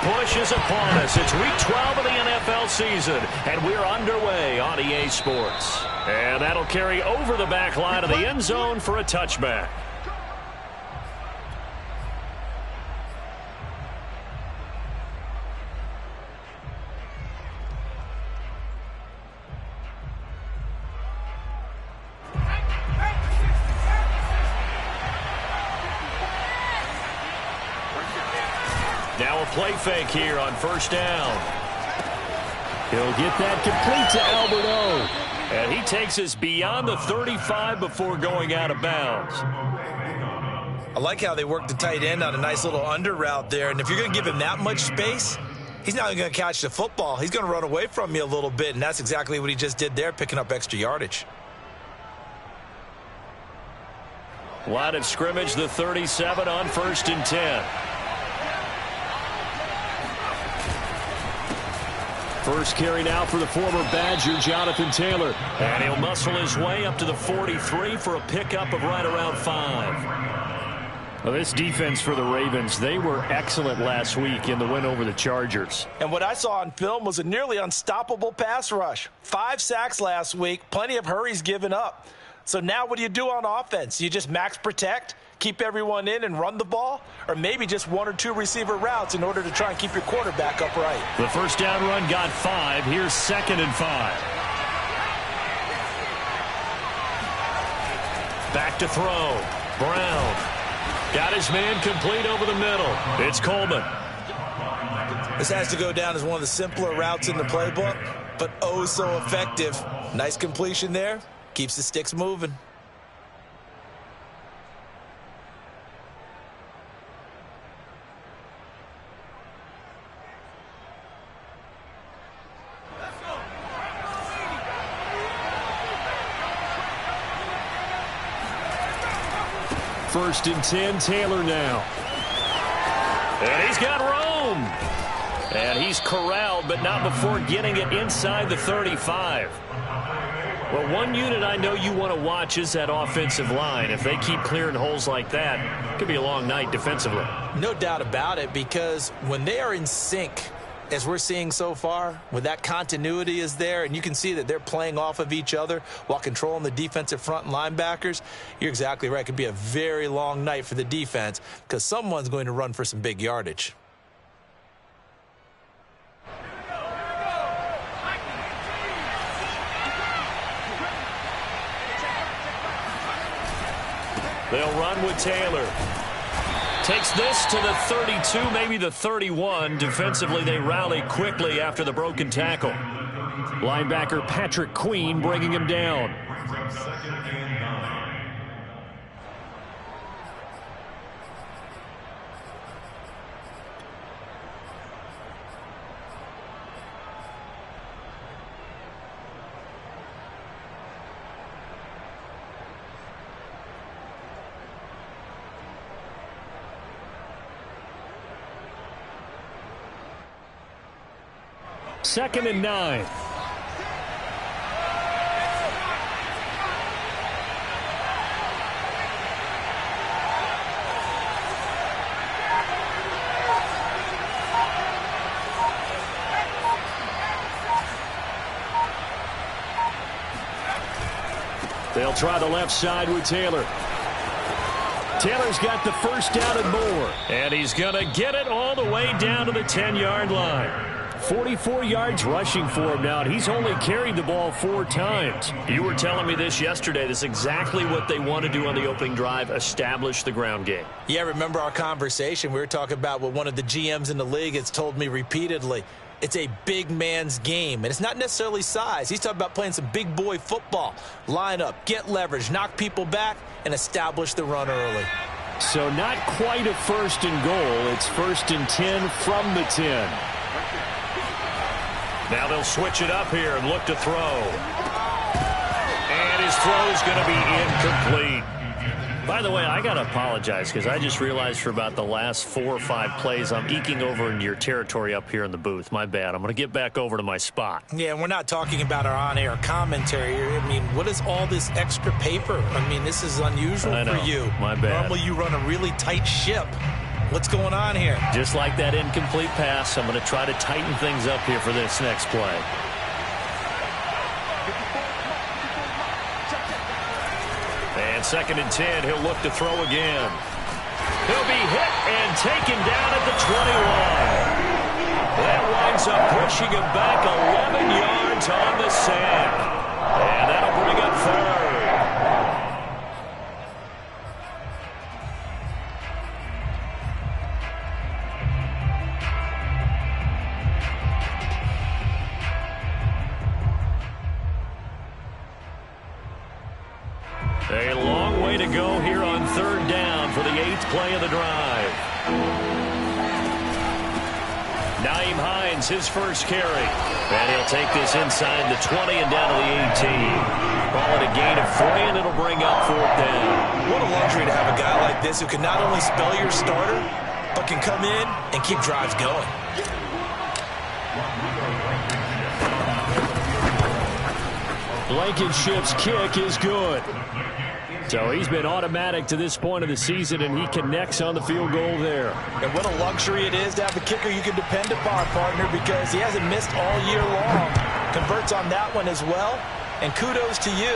push is upon us. It's week 12 of the NFL season, and we're underway on EA Sports. And that'll carry over the back line of the end zone for a touchback. Now a play fake here on first down. He'll get that complete to Albert O. And he takes us beyond the 35 before going out of bounds. I like how they work the tight end on a nice little under route there. And if you're going to give him that much space, he's not going to catch the football. He's going to run away from you a little bit, and that's exactly what he just did there, picking up extra yardage. Line of scrimmage, the 37 on 1st and 10. First carry now for the former Badger, Jonathan Taylor. And he'll muscle his way up to the 43 for a pickup of right around 5. Well, this defense for the Ravens, they were excellent last week in the win over the Chargers. And what I saw on film was a nearly unstoppable pass rush. 5 sacks last week, plenty of hurries given up. So now what do you do on offense? You just max protect, keep everyone in and run the ball, or maybe just 1 or 2 receiver routes in order to try and keep your quarterback upright. The first down run got 5. Here's 2nd and 5. Back to throw. Brown got his man complete over the middle. It's Coleman. This has to go down as one of the simpler routes in the playbook, but oh so effective. Nice completion there. Keeps the sticks moving. First and 10, Taylor now. And he's got room. And he's corralled, but not before getting it inside the 35. Well, one unit I know you want to watch is that offensive line. If they keep clearing holes like that, it could be a long night defensively. No doubt about it, because when they are in sync, as we're seeing so far, when that continuity is there and you can see that they're playing off of each other while controlling the defensive front and linebackers, you're exactly right. It could be a very long night for the defense because someone's going to run for some big yardage. They'll run with Taylor. Takes this to the 32, maybe the 31. Defensively, they rally quickly after the broken tackle. Linebacker Patrick Queen bringing him down. Second and 9. They'll try the left side with Taylor. Taylor's got the first down and more. And he's going to get it all the way down to the 10-yard line. 44 yards rushing for him now, and he's only carried the ball 4 times. You were telling me this yesterday. This is exactly what they want to do on the opening drive, establish the ground game. Yeah, remember our conversation? We were talking about what one of the GMs in the league has told me repeatedly. It's a big man's game, and it's not necessarily size. He's talking about playing some big boy football. Line up, get leverage, knock people back, and establish the run early. So not quite a 1st and goal. It's 1st and 10 from the 10. Now they'll switch it up here and look to throw. And his throw is going to be incomplete. By the way, I got to apologize because I just realized for about the last 4 or 5 plays, I'm eking over into your territory up here in the booth. My bad. I'm going to get back over to my spot. Yeah, and we're not talking about our on-air commentary. I mean, what is all this extra paper? I mean, this is unusual for you. My bad. Normally you run a really tight ship. What's going on here? Just like that incomplete pass, I'm going to try to tighten things up here for this next play. And 2nd and 10, he'll look to throw again. He'll be hit and taken down at the 21. That winds up pushing him back 11 yards on the sack. And that'll bring up 3rd. A long way to go here on 3rd down for the 8th play of the drive. Nyheim Hines, his first carry. And he'll take this inside the 20 and down to the 18. Ball at a gain of 3, and it'll bring up 4th down. What a luxury to have a guy like this who can not only spell your starter, but can come in and keep drives going. Blankenship's kick is good. So he's been automatic to this point of the season, and he connects on the field goal there. And what a luxury it is to have a kicker you can depend upon, partner, because he hasn't missed all year long. Converts on that one as well. And kudos to you.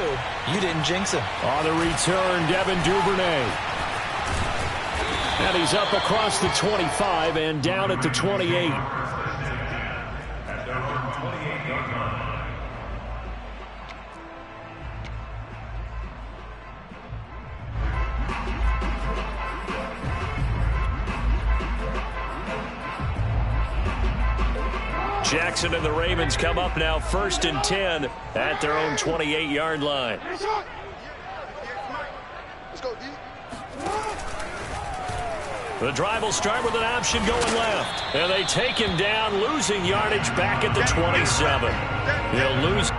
You didn't jinx him. On the return, Devin Duvernay. And he's up across the 25 and down at the 28. Jackson and the Ravens come up now 1st and 10 at their own 28-yard line. The drive will start with an option going left. And they take him down, losing yardage back at the 27. He'll lose.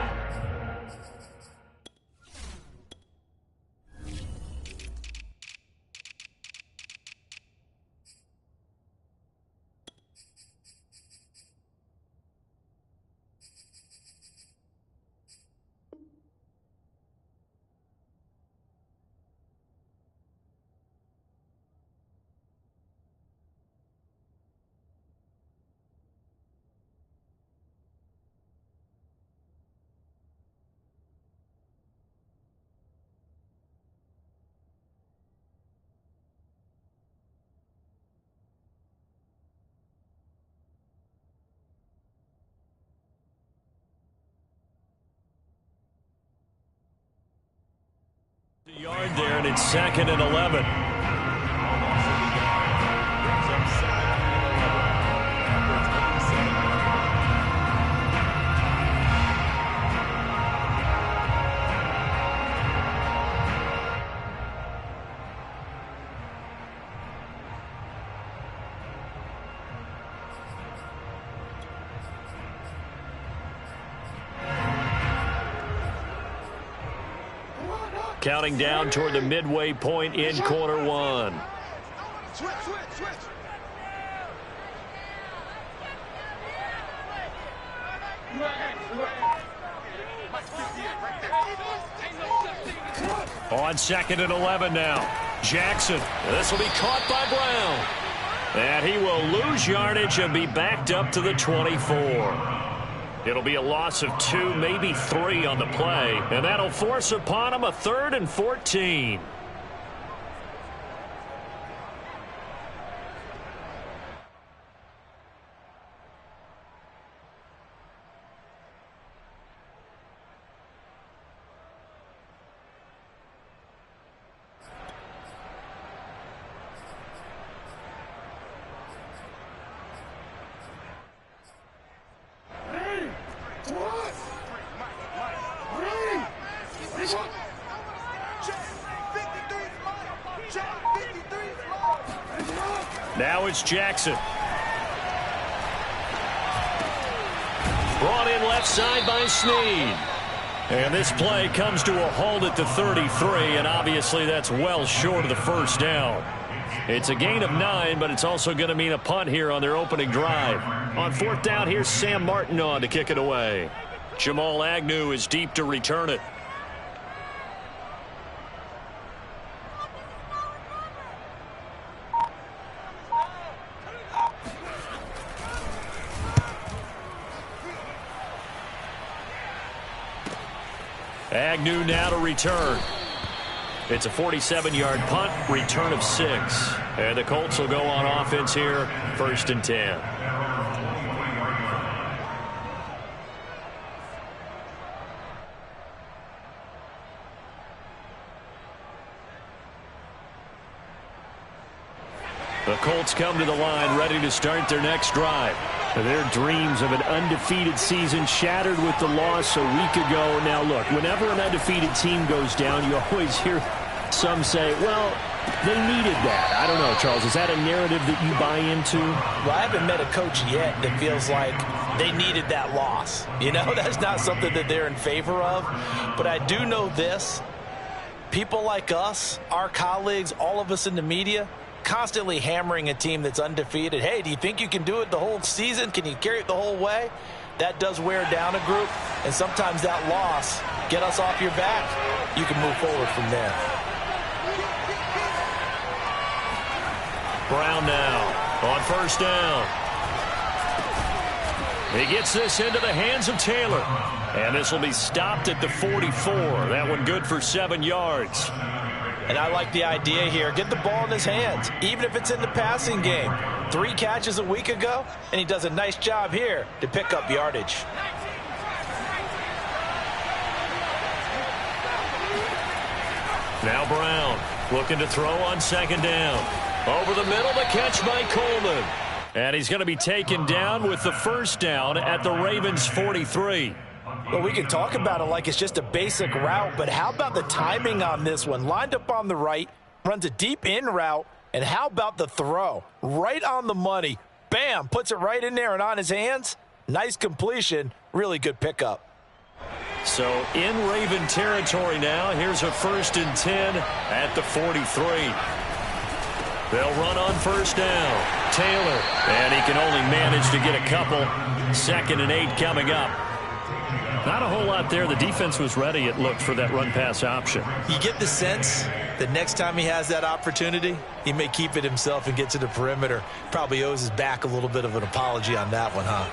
Yard there, and it's 2nd and 11. Counting down toward the midway point in quarter 1. Switch. On 2nd and 11 now. Jackson. This will be caught by Brown. And he will lose yardage and be backed up to the 24. It'll be a loss of 2, maybe 3 on the play. And that'll force upon him a 3rd and 14. Now it's Jackson. Brought in left side by Snead. And this play comes to a halt at the 33, and obviously that's well short of the first down. It's a gain of 9, but it's also going to mean a punt here on their opening drive. On 4th down, here's Sam Martin on to kick it away. Jamal Agnew is deep to return it. Agnew now to return. It's a 47-yard punt, return of 6. And the Colts will go on offense here, 1st and 10. The Colts come to the line ready to start their next drive. Their dreams of an undefeated season shattered with the loss a week ago. Now, look, whenever an undefeated team goes down, you always hear some say, well, they needed that. I don't know, Charles. Is that a narrative that you buy into? Well, I haven't met a coach yet that feels like they needed that loss. You know, that's not something that they're in favor of. But I do know this. People like us, our colleagues, all of us in the media, constantly hammering a team that's undefeated. Hey, do you think you can do it the whole season? Can you carry it the whole way? That does wear down a group, and sometimes that loss, get us off your back, you can move forward from there. Brown now on 1st down. He gets this into the hands of Taylor, and this will be stopped at the 44. That one good for 7 yards. And I like the idea here. Get the ball in his hands, even if it's in the passing game. 3 catches a week ago, and he does a nice job here to pick up yardage. Now Brown looking to throw on 2nd down. Over the middle, the catch by Coleman. And he's going to be taken down with the 1st down at the Ravens' 43. Well, we can talk about it like it's just a basic route, but how about the timing on this one? Lined up on the right, runs a deep in route, and how about the throw? Right on the money. Bam, puts it right in there and on his hands. Nice completion, really good pickup. So in Raven territory now, here's a 1st and 10 at the 43. They'll run on 1st down. Taylor, and he can only manage to get a couple. 2nd and 8 coming up. Not a whole lot there. The defense was ready, it looked, for that run-pass option. You get the sense that next time he has that opportunity, he may keep it himself and get to the perimeter. Probably owes his back a little bit of an apology on that one, huh?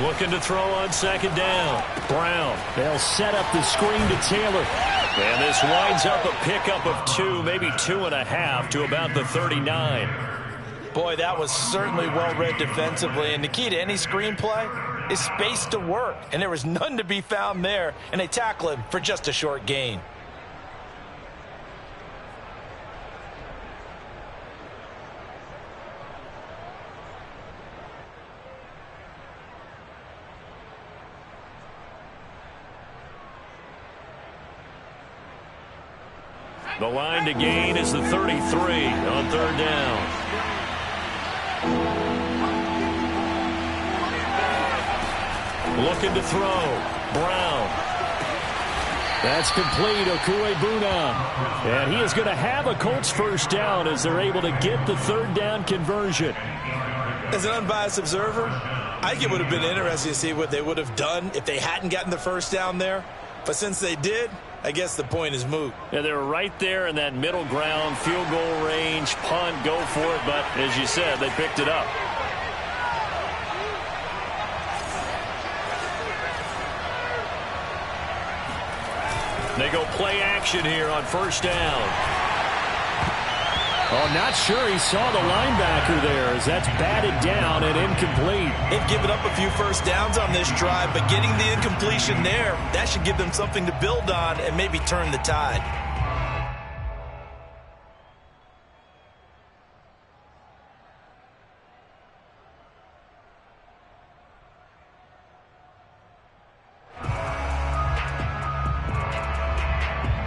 Looking to throw on 2nd down. Brown. They'll set up the screen to Taylor. And this winds up a pickup of 2, maybe 2.5 to about the 39. Boy, that was certainly well-read defensively. And the key to any screenplay is space to work. And there was none to be found there. And they tackle him for just a short gain. The line to gain is the 33 on 3rd down. Looking to throw. Brown. That's complete. Okuebuna. And he is going to have a Colts 1st down as they're able to get the 3rd down conversion. As an unbiased observer, I think it would have been interesting to see what they would have done if they hadn't gotten the 1st down there. But since they did, I guess the point is moot. Yeah, they were right there in that middle ground, field goal range, punt, go for it. But as you said, they picked it up. They go play action here on 1st down. Oh, not sure he saw the linebacker there as that's batted down and incomplete. They've given up a few 1st downs on this drive, but getting the incompletion there, that should give them something to build on and maybe turn the tide.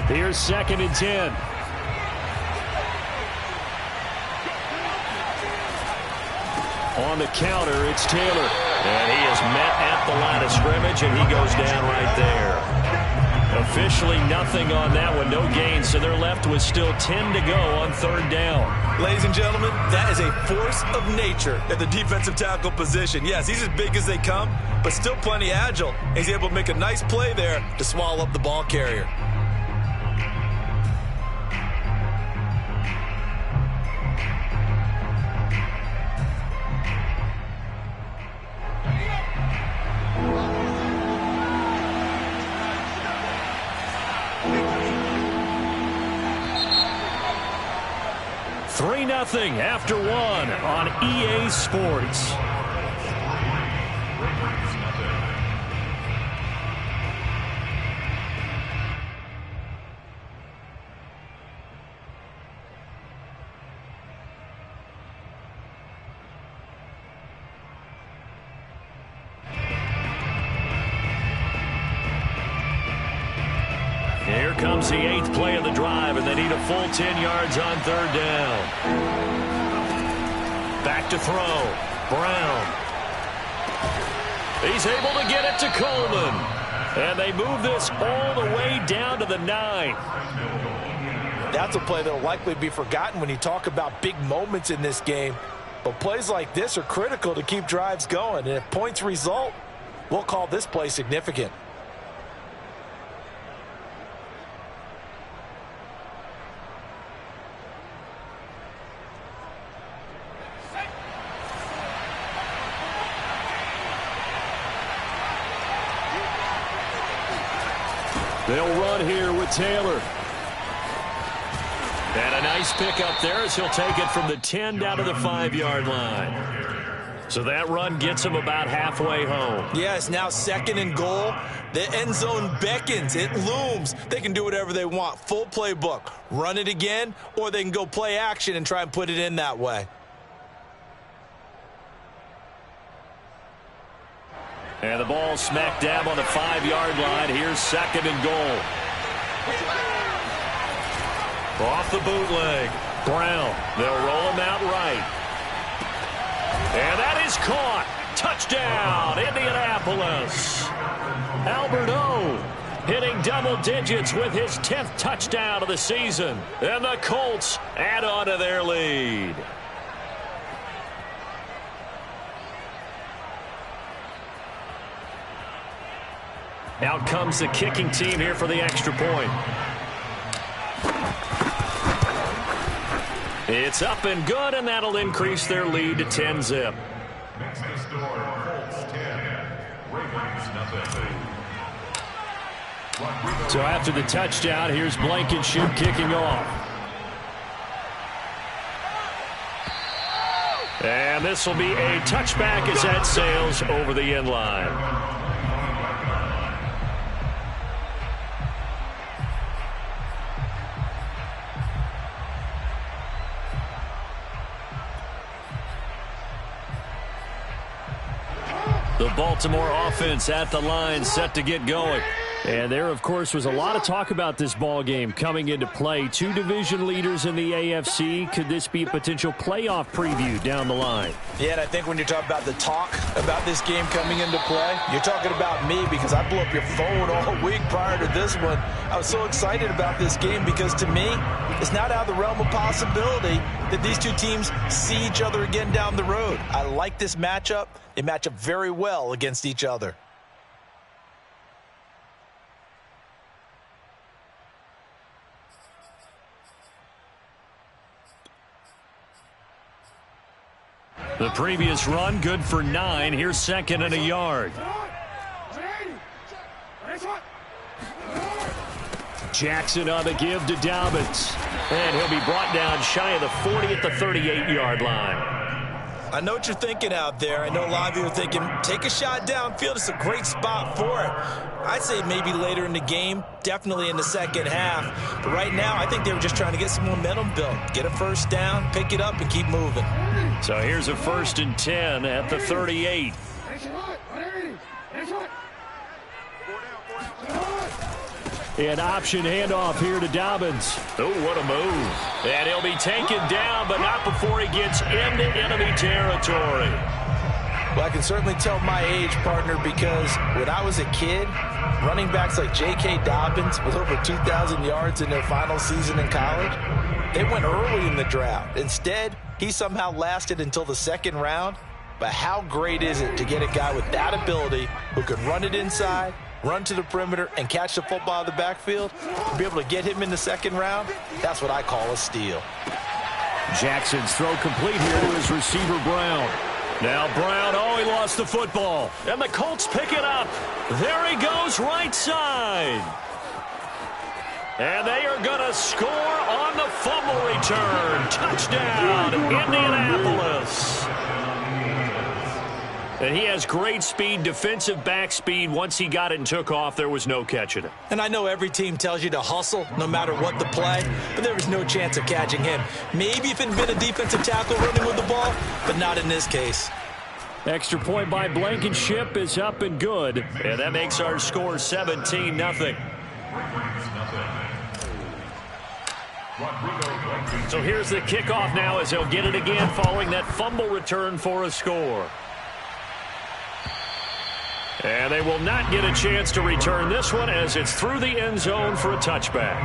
Here's 2nd and 10. On the counter, it's Taylor. And he is met at the line of scrimmage, and he goes down right there. Officially nothing on that one, no gain, so they're left with still 10 to go on 3rd down. Ladies and gentlemen, that is a force of nature at the defensive tackle position. Yes, he's as big as they come, but still plenty agile. He's able to make a nice play there to swallow up the ball carrier. 3-0 after one on EA Sports. Here comes the 8th play of the drive, and they need a full 10 yards on 3rd down. Back to throw. Brown. He's able to get it to Coleman. And they move this all the way down to the 9. That's a play that will likely be forgotten when you talk about big moments in this game. But plays like this are critical to keep drives going. And if points result, we'll call this play significant. They'll run here with Taylor. And a nice pick up there as he'll take it from the 10 down to the 5-yard line. So that run gets him about halfway home. Yeah, it's now 2nd and goal. The end zone beckons. It looms. They can do whatever they want. Full playbook. Run it again, or they can go play action and try and put it in that way. And the ball smack dab on the 5-yard line. Here's 2nd and goal. Off the bootleg. Brown. They'll roll him out right. And that is caught. Touchdown, Indianapolis. Albert O hitting double digits with his 10th touchdown of the season. And the Colts add on to their lead. Out comes the kicking team here for the extra point. It's up and good, and that'll increase their lead to 10-zip. Next to score, Colts 10, Ravens nothing. So after the touchdown, here's Blankenship kicking off. And this will be a touchback as that sails over the end line. The Baltimore offense at the line, set to get going. And there, of course, was a lot of talk about this ball game coming into play. 2 division leaders in the AFC. Could this be a potential playoff preview down the line? Yeah, and I think when you're talking about the talk about this game coming into play, you're talking about me because I blew up your phone all week prior to this one. I was so excited about this game because, to me, it's not out of the realm of possibility that these two teams see each other again down the road. I like this matchup. They match up very well against each other. The previous run, good for 9. Here's 2nd and a yard. Jackson on the give to Dobbins. And he'll be brought down shy of the 40 at the 38-yard line. I know what you're thinking out there. I know a lot of you are thinking, take a shot downfield. It's a great spot for it. I'd say maybe later in the game, definitely in the second half. But right now, I think they were just trying to get some momentum built. Get a first down, pick it up, and keep moving. So here's a 1st and 10 at the 38. An option handoff here to Dobbins. Oh, what a move. And he'll be taken down, but not before he gets into enemy territory. Well, I can certainly tell my age, partner, because when I was a kid, running backs like J.K. Dobbins with over 2,000 yards in their final season in college, they went early in the draft. Instead, he somehow lasted until the 2nd round. But how great is it to get a guy with that ability who can run it inside, run to the perimeter, and catch the football out of the backfield? To be able to get him in the 2nd round, that's what I call a steal. Jackson's throw complete here to his receiver, Brown. Now Brown, oh, he lost the football. And the Colts pick it up. There he goes, right side. And they are going to score on the fumble return. Touchdown, Indianapolis. And he has great speed, defensive back speed. Once he got it and took off, there was no catching it. And I know every team tells you to hustle no matter what the play, but there was no chance of catching him. Maybe if it had been a defensive tackle running with the ball, but not in this case. Extra point by Blankenship is up and good. And that makes our score 17-0. So here's the kickoff now as he'll get it again following that fumble return for a score. And they will not get a chance to return this one as it's through the end zone for a touchback.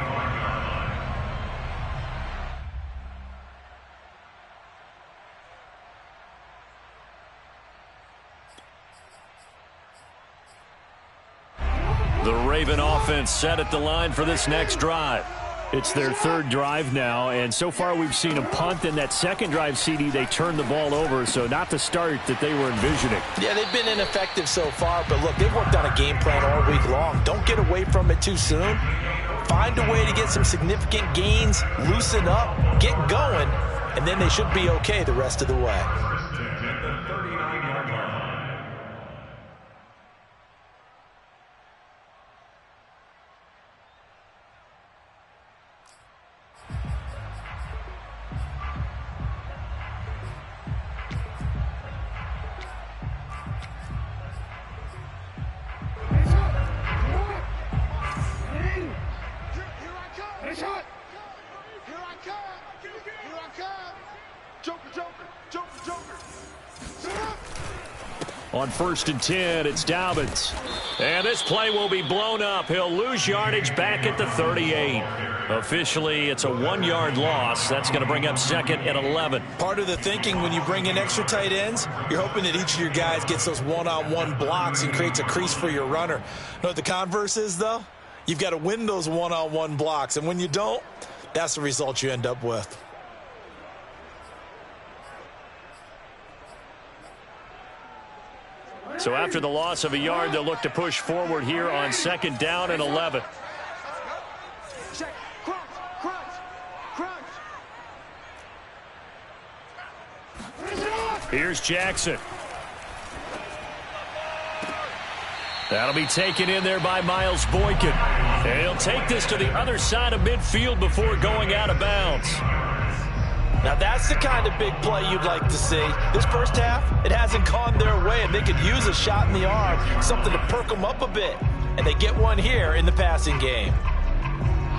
The Raven offense set at the line for this next drive. It's their third drive now, and so far we've seen a punt. In that second drive, CD, they turned the ball over, so not the start that they were envisioning. Yeah, they've been ineffective so far, but look, they've worked on a game plan all week long. Don't get away from it too soon. Find a way to get some significant gains, loosen up, get going, and then they should be okay the rest of the way. On 1st and 10, it's Dobbins. And this play will be blown up. He'll lose yardage back at the 38. Officially, it's a 1-yard loss. That's going to bring up 2nd and 11. Part of the thinking when you bring in extra tight ends, you're hoping that each of your guys gets those one-on-one blocks and creates a crease for your runner. You know what the converse is, though? You've got to win those one-on-one blocks. And when you don't, that's the result you end up with. So after the loss of a yard, they'll look to push forward here on 2nd down and 11. Here's Jackson. That'll be taken in there by Miles Boykin. And he'll take this to the other side of midfield before going out of bounds. Now that's the kind of big play you'd like to see. This first half, it hasn't gone their way, and they could use a shot in the arm, something to perk them up a bit. And they get one here in the passing game.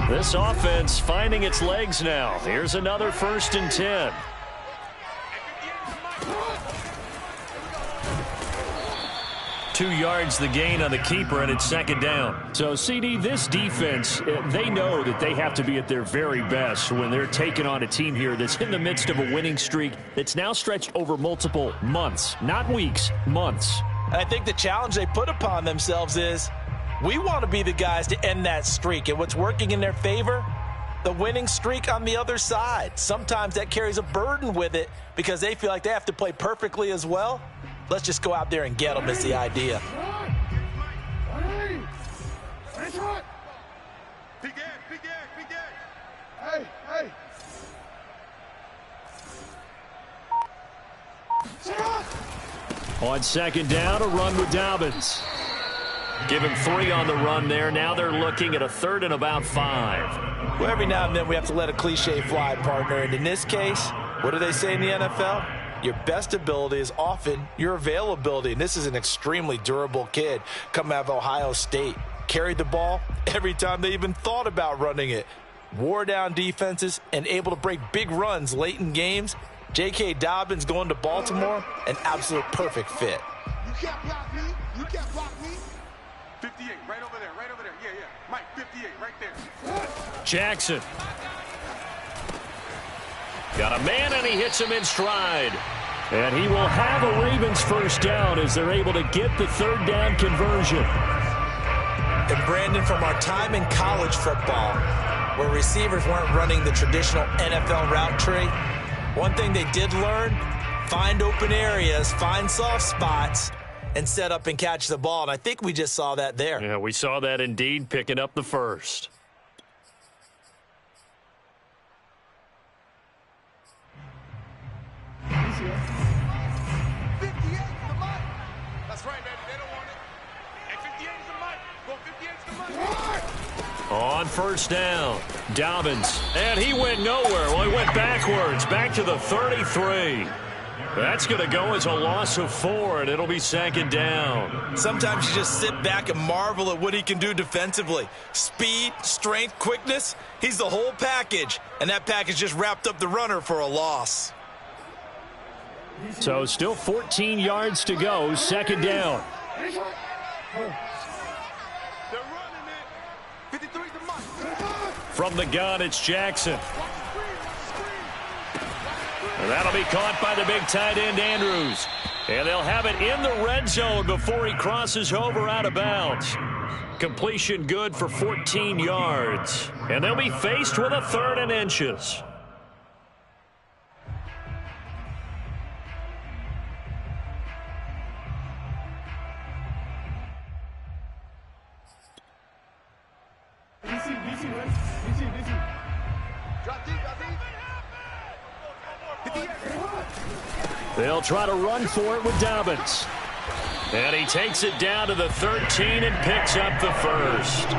This offense finding its legs now. Here's another 1st and 10. Two yards the gain on the keeper, and it's 2nd down. So, CD, this defense, they know that they have to be at their very best when they're taking on a team here that's in the midst of a winning streak that's now stretched over multiple months, not weeks, months. And I think the challenge they put upon themselves is we want to be the guys to end that streak. And what's working in their favor? The winning streak on the other side. Sometimes that carries a burden with it because they feel like they have to play perfectly as well. Let's just go out there and get them is the idea. On 2nd down, a run with Dobbins. Give him 3 on the run there. Now they're looking at a 3rd and about 5. Well, every now and then we have to let a cliche fly, partner. And in this case, what do they say in the NFL? Your best ability is often your availability. And this is an extremely durable kid coming out of Ohio State. Carried the ball every time they even thought about running it. Wore down defenses and able to break big runs late in games. J.K. Dobbins going to Baltimore, an absolute perfect fit. You can't block me. You can't block me. 58, right over there, right over there. Yeah, yeah. Mike, 58, right there. Jackson. Got a man, and he hits him in stride. And he will have a Ravens 1st down as they're able to get the 3rd down conversion. And Brandon, from our time in college football, where receivers weren't running the traditional NFL route tree, one thing they did learn, find open areas, find soft spots, and set up and catch the ball. And I think we just saw that there. Yeah, we saw that indeed, picking up the 1st. On first down, Dobbins, and he went nowhere. Well, he went backwards, back to the 33. That's going to go as a loss of 4, and it'll be second down. Sometimes you just sit back and marvel at what he can do defensively. Speed, strength, quickness, he's the whole package, and that package just wrapped up the runner for a loss. So still 14 yards to go, second down. From the gun, it's Jackson. And that'll be caught by the big tight end, Andrews. And they'll have it in the red zone before he crosses over out of bounds. Completion good for 14 yards. And they'll be faced with a 3rd and inches. They'll try to run for it with Dobbins. And he takes it down to the 13 and picks up the first.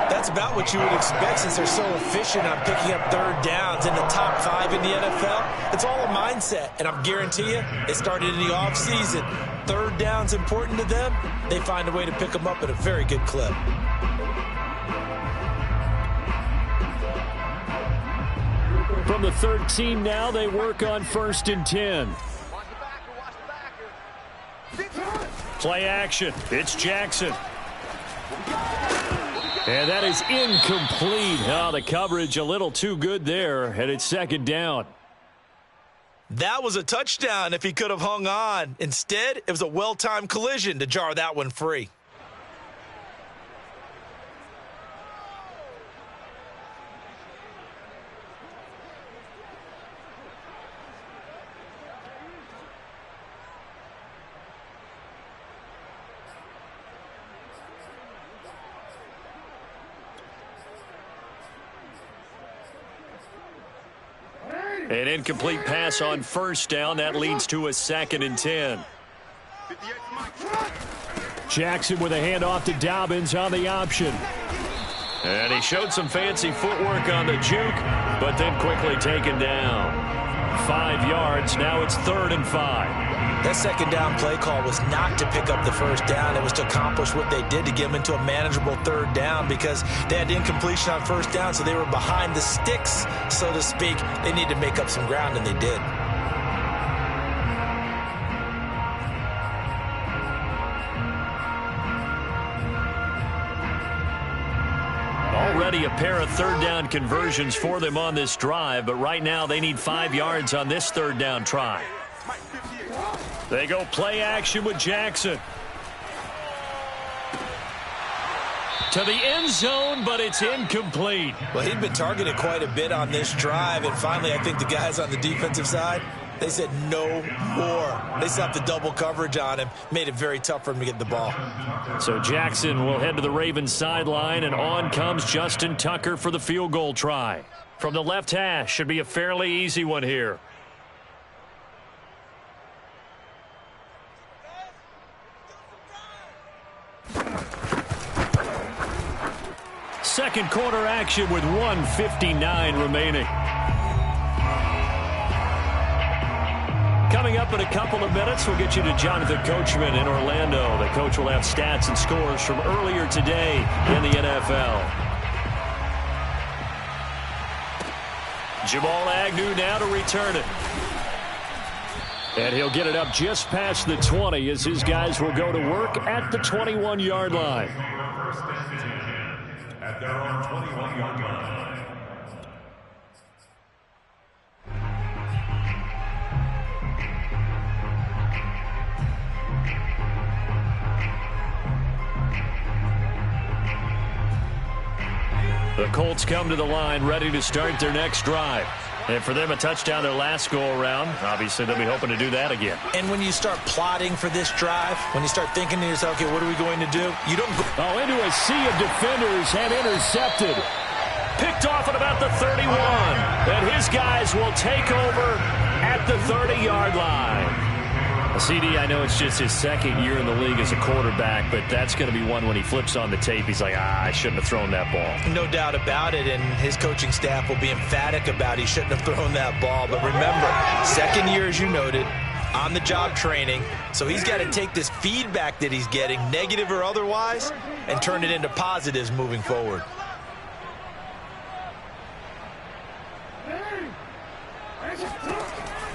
That's about what you would expect since they're so efficient on picking up 3rd downs in the top 5 in the NFL. It's all a mindset, and I guarantee you, it started in the offseason. 3rd down's important to them. They find a way to pick them up at a very good clip. From the 13 now, they work on 1st and 10. Play action. It's Jackson. And that is incomplete. Oh, the coverage a little too good there, and it's second down. That was a touchdown if he could have hung on. Instead, it was a well-timed collision to jar that one free. An incomplete pass on 1st down. That leads to a 2nd and 10. Jackson with a handoff to Dobbins on the option. And he showed some fancy footwork on the juke, but then quickly taken down. 5 yards. Now it's 3rd and 5. That second down play call was not to pick up the 1st down. It was to accomplish what they did to get them into a manageable 3rd down because they had incompletion on 1st down, so they were behind the sticks, so to speak. They need to make up some ground, and they did. Already a pair of 3rd down conversions for them on this drive, but right now they need 5 yards on this 3rd down try. They go play action with Jackson. To the end zone, but it's incomplete. Well, he'd been targeted quite a bit on this drive, and finally I think the guys on the defensive side, they said no more. They stopped the double coverage on him, made it very tough for him to get the ball. So Jackson will head to the Ravens sideline, and on comes Justin Tucker for the field goal try. From the left hash, should be a fairly easy one here. Second quarter action with 1:59 remaining. Coming up in a couple of minutes, we'll get you to Jonathan Coachman in Orlando. The coach will have stats and scores from earlier today in the NFL. Jamal Agnew now to return it. And he'll get it up just past the 20 as his guys will go to work at the 21-yard line. At their own 21-yard line. The Colts come to the line ready to start their next drive. And for them, a touchdown their last go-around. Obviously, they'll be hoping to do that again. And when you start plotting for this drive, when you start thinking to yourself, okay, what are we going to do? You don't go into a sea of defenders and intercepted. Picked off at about the 31. And his guys will take over at the 30-yard line. CD, I know it's just his second year in the league as a quarterback, but that's going to be one when he flips on the tape, he's like, I shouldn't have thrown that ball. No doubt about it, and his coaching staff will be emphatic about he shouldn't have thrown that ball. But remember, second year, as you noted, on-the-job training, so he's got to take this feedback that he's getting, negative or otherwise, and turn it into positives moving forward.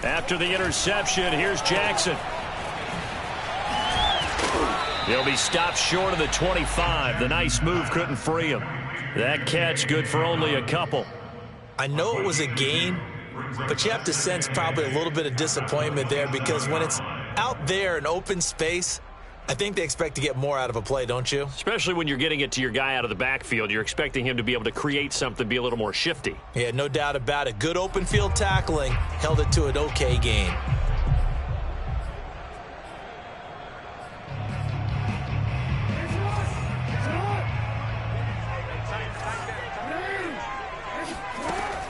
After the interception, here's Jackson. He'll be stopped short of the 25. The nice move couldn't free him. That catch good for only a couple. I know it was a gain, but you have to sense probably a little bit of disappointment there, because when it's out there in open space, I think they expect to get more out of a play, don't you? Especially when you're getting it to your guy out of the backfield. You're expecting him to be able to create something, be a little more shifty. Yeah, no doubt about it. Good open field tackling held it to an okay gain.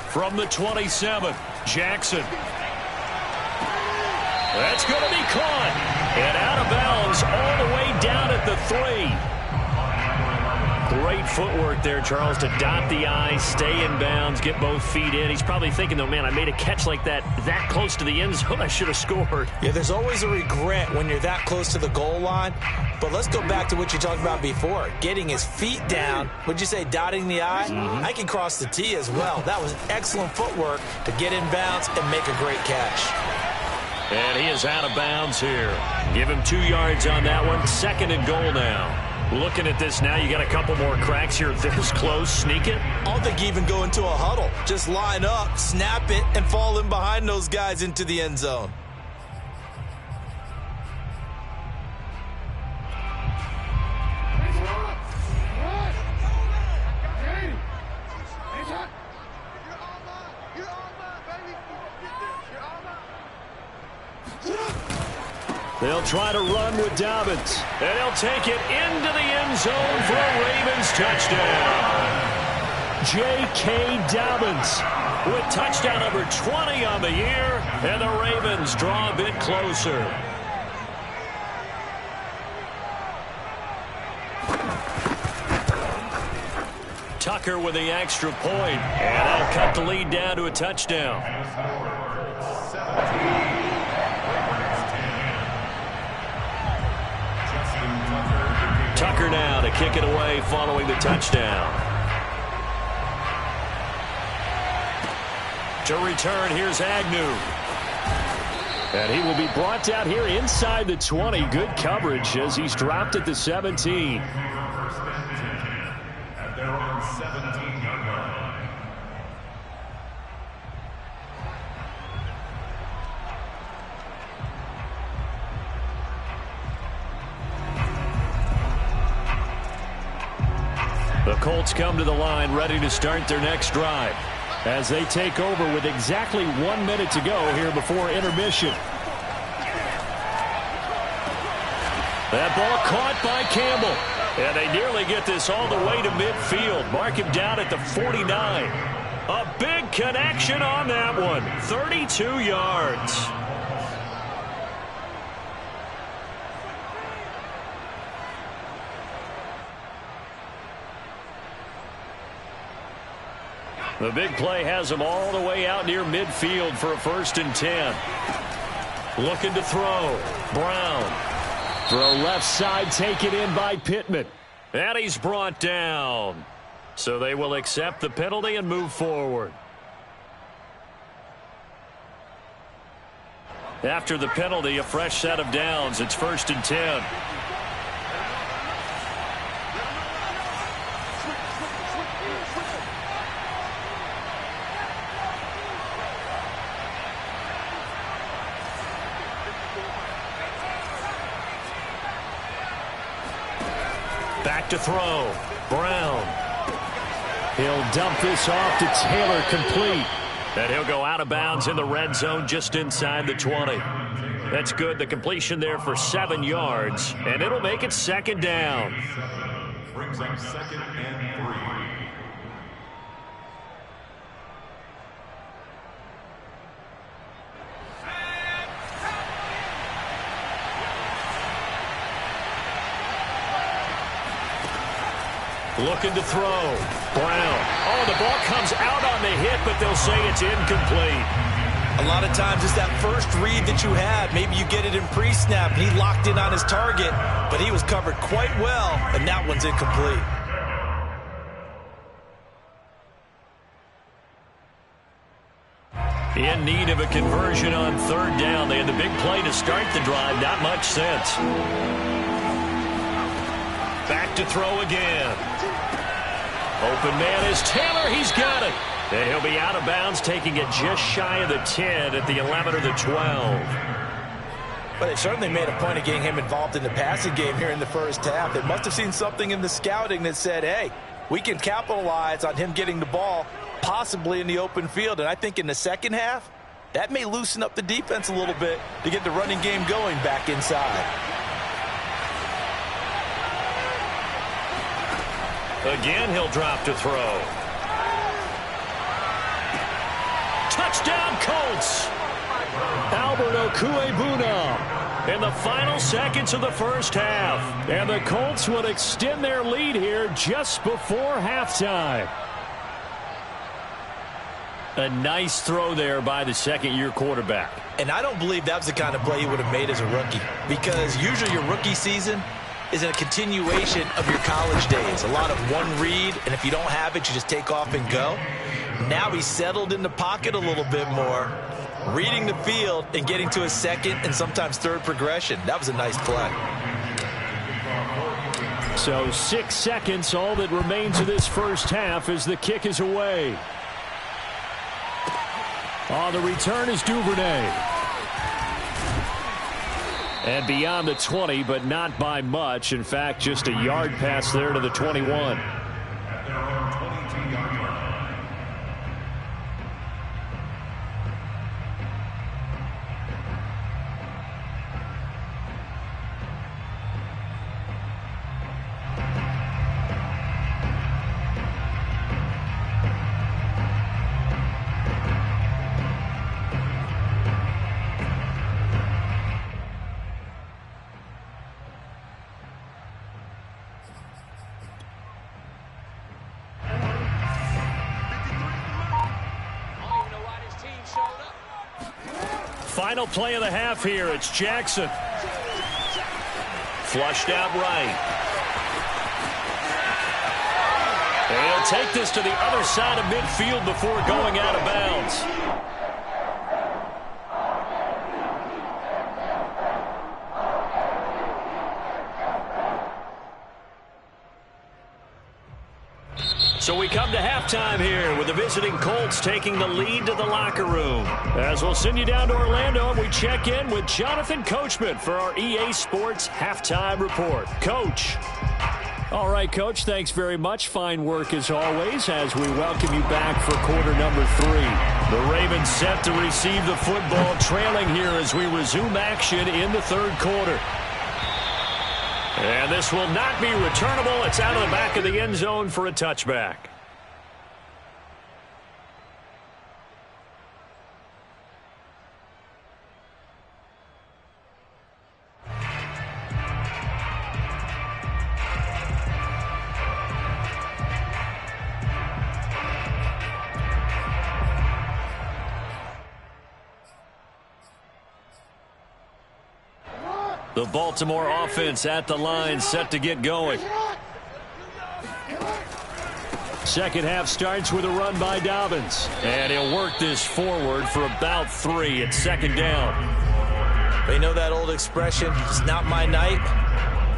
From the 27, Jackson. That's going to be caught. And out of bounds all the way down at the 3. Great footwork there, Charles, to dot the I, stay in bounds, get both feet in. He's probably thinking, though, man, I made a catch like that close to the end zone. I should have scored. Yeah, there's always a regret when you're that close to the goal line. But let's go back to what you talked about before. Getting his feet down. Would you say dotting the I? I can cross the T as well. That was excellent footwork to get in bounds and make a great catch. And he is out of bounds here. Give him 2 yards on that one. 2nd and goal now. Looking at this now, you got a couple more cracks here. This close, sneak it. I don't think even go into a huddle. Just line up, snap it, and fall in behind those guys into the end zone. They'll try to run with Dobbins. And he'll take it into the end zone for a Ravens touchdown. J.K. Dobbins with touchdown number 20 on the year. And the Ravens draw a bit closer. Tucker with the extra point. And that'll cut the lead down to a touchdown. Tucker now to kick it away following the touchdown. To return, here's Agnew. And he will be brought down here inside the 20. Good coverage as he's dropped at the 17. At their own 17-yard line. The Colts come to the line ready to start their next drive as they take over with exactly 1 minute to go here before intermission. That ball caught by Campbell. And they nearly get this all the way to midfield. Mark him down at the 49. A big connection on that one. 32 yards. The big play has him all the way out near midfield for a 1st and 10. Looking to throw. Brown. Throw left side, taken in by Pittman. And he's brought down. So they will accept the penalty and move forward. After the penalty, a fresh set of downs. It's 1st and 10. Back to throw. Brown. He'll dump this off to Taylor, complete. And he'll go out of bounds in the red zone just inside the 20. That's good. The completion there for 7 yards. And it'll make it 2nd down. Brings up 2nd and 3. Looking to throw. Brown. Oh, the ball comes out on the hit, but they'll say it's incomplete. A lot of times it's that first read that you had. Maybe you get it in pre-snap, and he locked in on his target, but he was covered quite well, and that one's incomplete. In need of a conversion on third down. They had the big play to start the drive. Not much sense. Back to throw again. Open man is Taylor. He's got it. And he'll be out of bounds, taking it just shy of the 10 at the 11 or the 12. But they certainly made a point of getting him involved in the passing game here in the first half. They must have seen something in the scouting that said, hey, we can capitalize on him getting the ball possibly in the open field. And I think in the second half, that may loosen up the defense a little bit to get the running game going back inside. Again, he'll drop to throw. Touchdown, Colts! Albert Okwuegbunam in the final seconds of the first half. And the Colts would extend their lead here just before halftime. A nice throw there by the second-year quarterback. And I don't believe that was the kind of play he would have made as a rookie, because usually your rookie season is a continuation of your college days. A lot of one read, and if you don't have it, you just take off and go. Now he's settled in the pocket a little bit more, reading the field and getting to a second and sometimes third progression. That was a nice play. So 6 seconds, all that remains of this first half as the kick is away. On the return is Duvernay. And beyond the 20, but not by much. In fact, just a yard pass there to the 21. Final play of the half here. It's Jackson. Flushed out right. And he'll take this to the other side of midfield before going out of bounds. So we come to halftime here with the visiting Colts taking the lead to the locker room. As we'll send you down to Orlando, we check in with Jonathan Coachman for our EA Sports Halftime Report. Coach. All right, Coach, thanks very much. Fine work as always as we welcome you back for quarter number 3. The Ravens set to receive the football, trailing here as we resume action in the third quarter. And this will not be returnable. It's out of the back of the end zone for a touchback. The Baltimore offense at the line, set to get going. Second half starts with a run by Dobbins. And he'll work this forward for about 3 at second down. They know that old expression, it's not my night.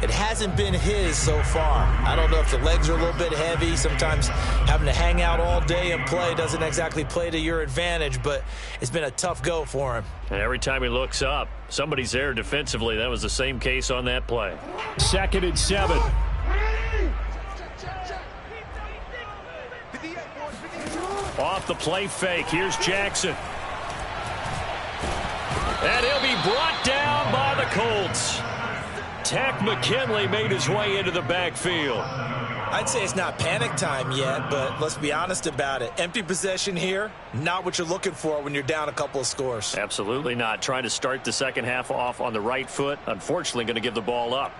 It hasn't been his so far. I don't know if the legs are a little bit heavy. Sometimes having to hang out all day and play doesn't exactly play to your advantage, but it's been a tough go for him. And every time he looks up, somebody's there defensively. That was the same case on that play. 2nd and 7. Off the play fake. Here's Jackson. And he'll be brought down by the Colts. Tack McKinley made his way into the backfield. I'd say it's not panic time yet, but let's be honest about it. Empty possession here, not what you're looking for when you're down a couple of scores. Absolutely not. Trying to start the second half off on the right foot. Unfortunately, going to give the ball up.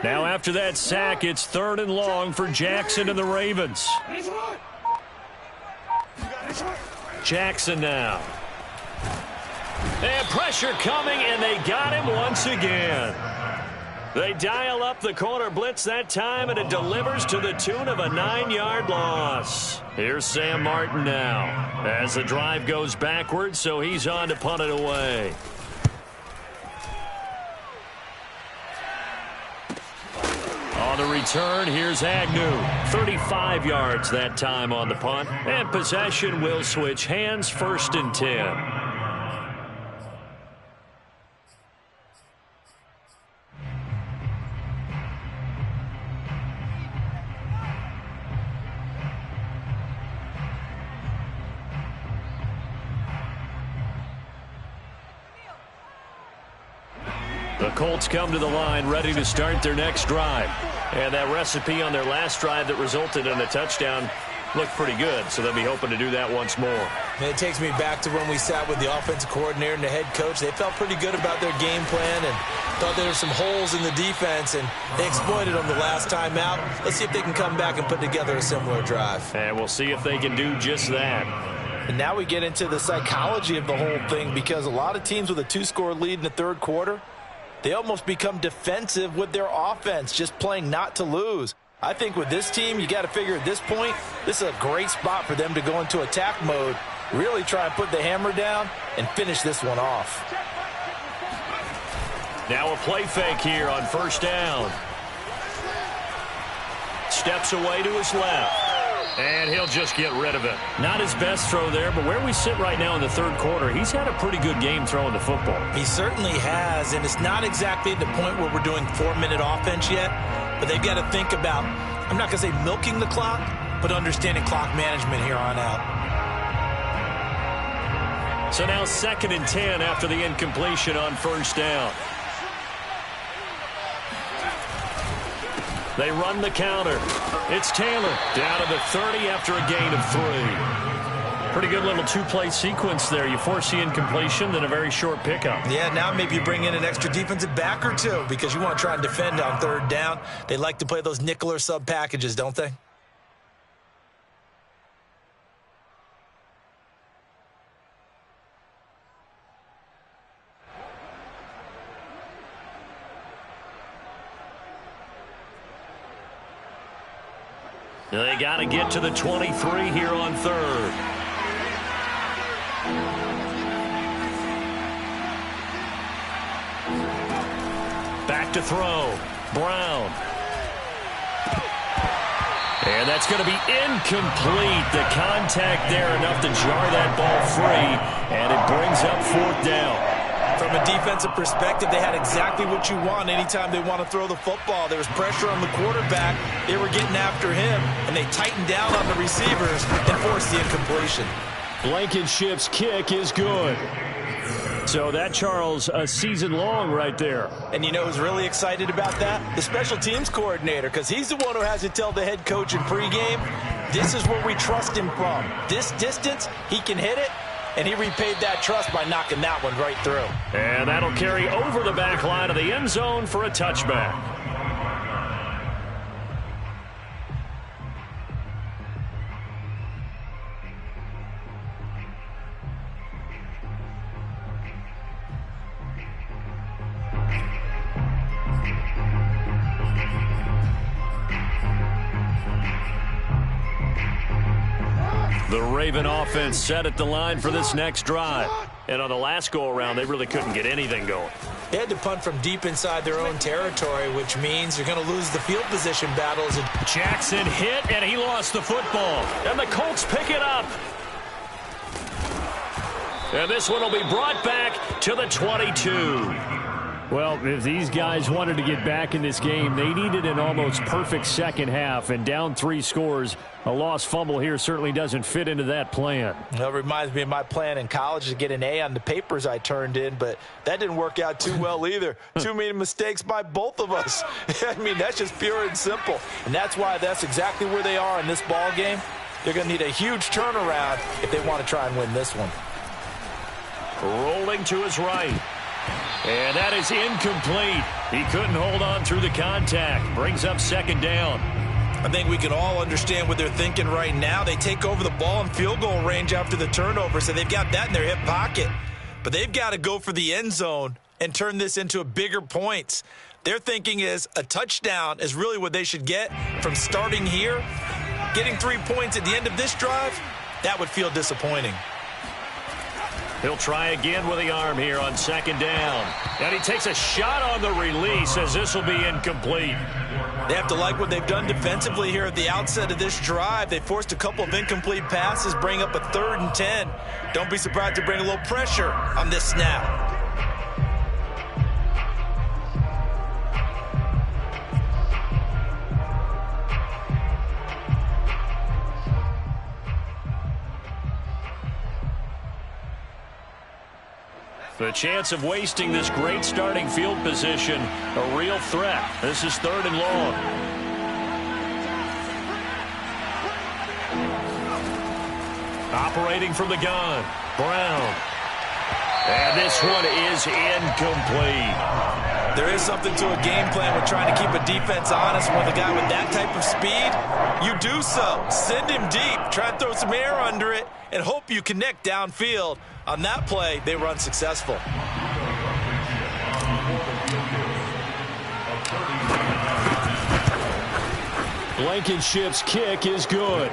Now after that sack, it's 3rd and long for Jackson and the Ravens. Jackson now. And pressure coming, and they got him once again. They dial up the corner blitz that time, and it delivers to the tune of a 9-yard loss. Here's Sam Martin now as the drive goes backwards, so he's on to punt it away. On the return, here's Agnew. 35 yards that time on the punt, and possession will switch hands, 1st and 10. The Colts come to the line ready to start their next drive. And that recipe on their last drive that resulted in a touchdown looked pretty good, so they'll be hoping to do that once more. And it takes me back to when we sat with the offensive coordinator and the head coach. They felt pretty good about their game plan and thought there were some holes in the defense, and they exploited them the last time out. Let's see if they can come back and put together a similar drive. And we'll see if they can do just that. And now we get into the psychology of the whole thing, because a lot of teams with a 2-score lead in the 3rd quarter, they almost become defensive with their offense, just playing not to lose. I think with this team, you got to figure at this point, this is a great spot for them to go into attack mode, really try and put the hammer down and finish this one off. Now a play fake here on 1st down. Steps away to his left. And he'll just get rid of it. Not his best throw there, but where we sit right now in the 3rd quarter, he's had a pretty good game throwing the football. He certainly has, and it's not exactly at the point where we're doing 4-minute offense yet, but they've got to think about, I'm not going to say milking the clock, but understanding clock management here on out. So now 2nd and 10 after the incompletion on 1st down. They run the counter. It's Taylor down to the 30 after a gain of 3. Pretty good little 2-play sequence there. You force the incompletion, then a very short pickup. Yeah, now maybe you bring in an extra defensive back or two because you want to try and defend on 3rd down. They like to play those nickel or sub packages, don't they? They got to get to the 23 here on 3rd. Back to throw. Brown. And that's going to be incomplete. The contact there enough to jar that ball free, and it brings up 4th down. From a defensive perspective, they had exactly what you want anytime they want to throw the football. There was pressure on the quarterback. They were getting after him, and they tightened down on the receivers and forced the incompletion. Blankenship's kick is good. So that, Charles, a season long right there. And you know who's really excited about that? The special teams coordinator, because he's the one who has to tell the head coach in pregame, this is where we trust him from. This distance, he can hit it. And he repaid that trust by knocking that one right through. And that'll carry over the back line of the end zone for a touchback. The Raven offense set at the line for this next drive. And on the last go-around, they really couldn't get anything going. They had to punt from deep inside their own territory, which means you're going to lose the field position battles. Jackson hit, and he lost the football. And the Colts pick it up. And this one will be brought back to the 22. Well, if these guys wanted to get back in this game, they needed an almost perfect second half, and down 3 scores. A lost fumble here certainly doesn't fit into that plan. Well, it reminds me of my plan in college to get an A on the papers I turned in, but that didn't work out too well either. Too many mistakes by both of us. I mean, that's just pure and simple. And that's why that's exactly where they are in this ball game. They're going to need a huge turnaround if they want to try and win this one. Rolling to his right. And that is incomplete. He couldn't hold on through the contact. Brings up second down. I think we can all understand what they're thinking right now. They take over the ball in field goal range after the turnover, so they've got that in their hip pocket. But they've got to go for the end zone and turn this into a bigger points. Their thinking is a touchdown is really what they should get from starting here. Getting 3 points at the end of this drive, that would feel disappointing. He'll try again with the arm here on second down. And he takes a shot on the release as this will be incomplete. They have to like what they've done defensively here at the outset of this drive. They forced a couple of incomplete passes, bring up a 3rd and 10. Don't be surprised to bring a little pressure on this snap. The chance of wasting this great starting field position, a real threat. This is 3rd and long. Operating from the gun, Brown. And this one is incomplete. There is something to a game plan with trying to keep a defense honest. With a guy with that type of speed, you do so. Send him deep, try and throw some air under it, and hope you connect downfield. On that play, they were unsuccessful. Blankenship's kick is good.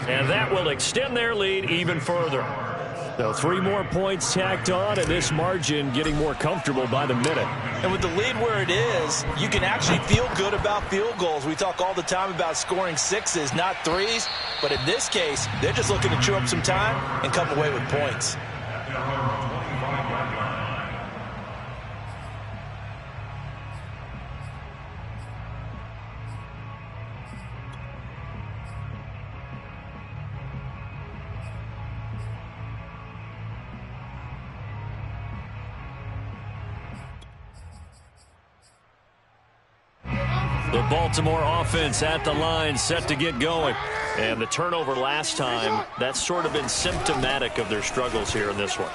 And that will extend their lead even further. So 3 more points tacked on, and this margin getting more comfortable by the minute. And with the lead where it is, you can actually feel good about field goals. We talk all the time about scoring 6s, not 3s. But in this case, they're just looking to chew up some time and come away with points. The Baltimore offense at the line, set to get going. And the turnover last time, that's sort of been symptomatic of their struggles here in this one.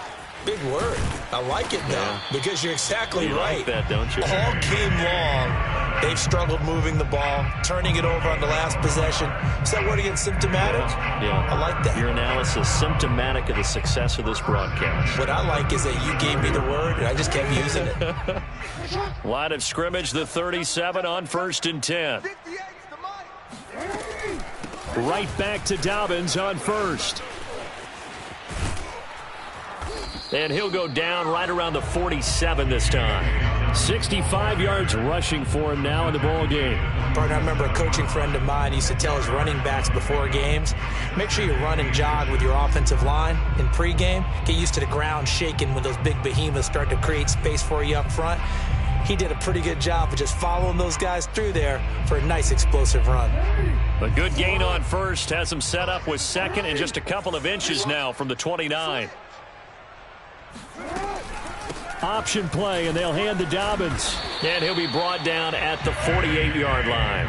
Big word. I like it, though, because you're exactly right. Like that, don't you? All game long, they've struggled moving the ball, turning it over on the last possession. Is that word again, symptomatic? Yeah. I like that. Your analysis, symptomatic of the success of this broadcast. What I like is that you gave me the word, and I just kept using it. Line of scrimmage, the 37 on 1st and 10. Right back to Dobbins on 1st. And he'll go down right around the 47 this time. 65 yards rushing for him now in the ball game. Partner, I remember a coaching friend of mine used to tell his running backs before games, make sure you run and jog with your offensive line in pregame. Get used to the ground shaking when those big behemoths start to create space for you up front. He did a pretty good job of just following those guys through there for a nice explosive run. A good gain on 1st, has him set up with 2nd and just a couple of inches now from the 29. Option play, and they'll hand to Dobbins. And he'll be brought down at the 48-yard line.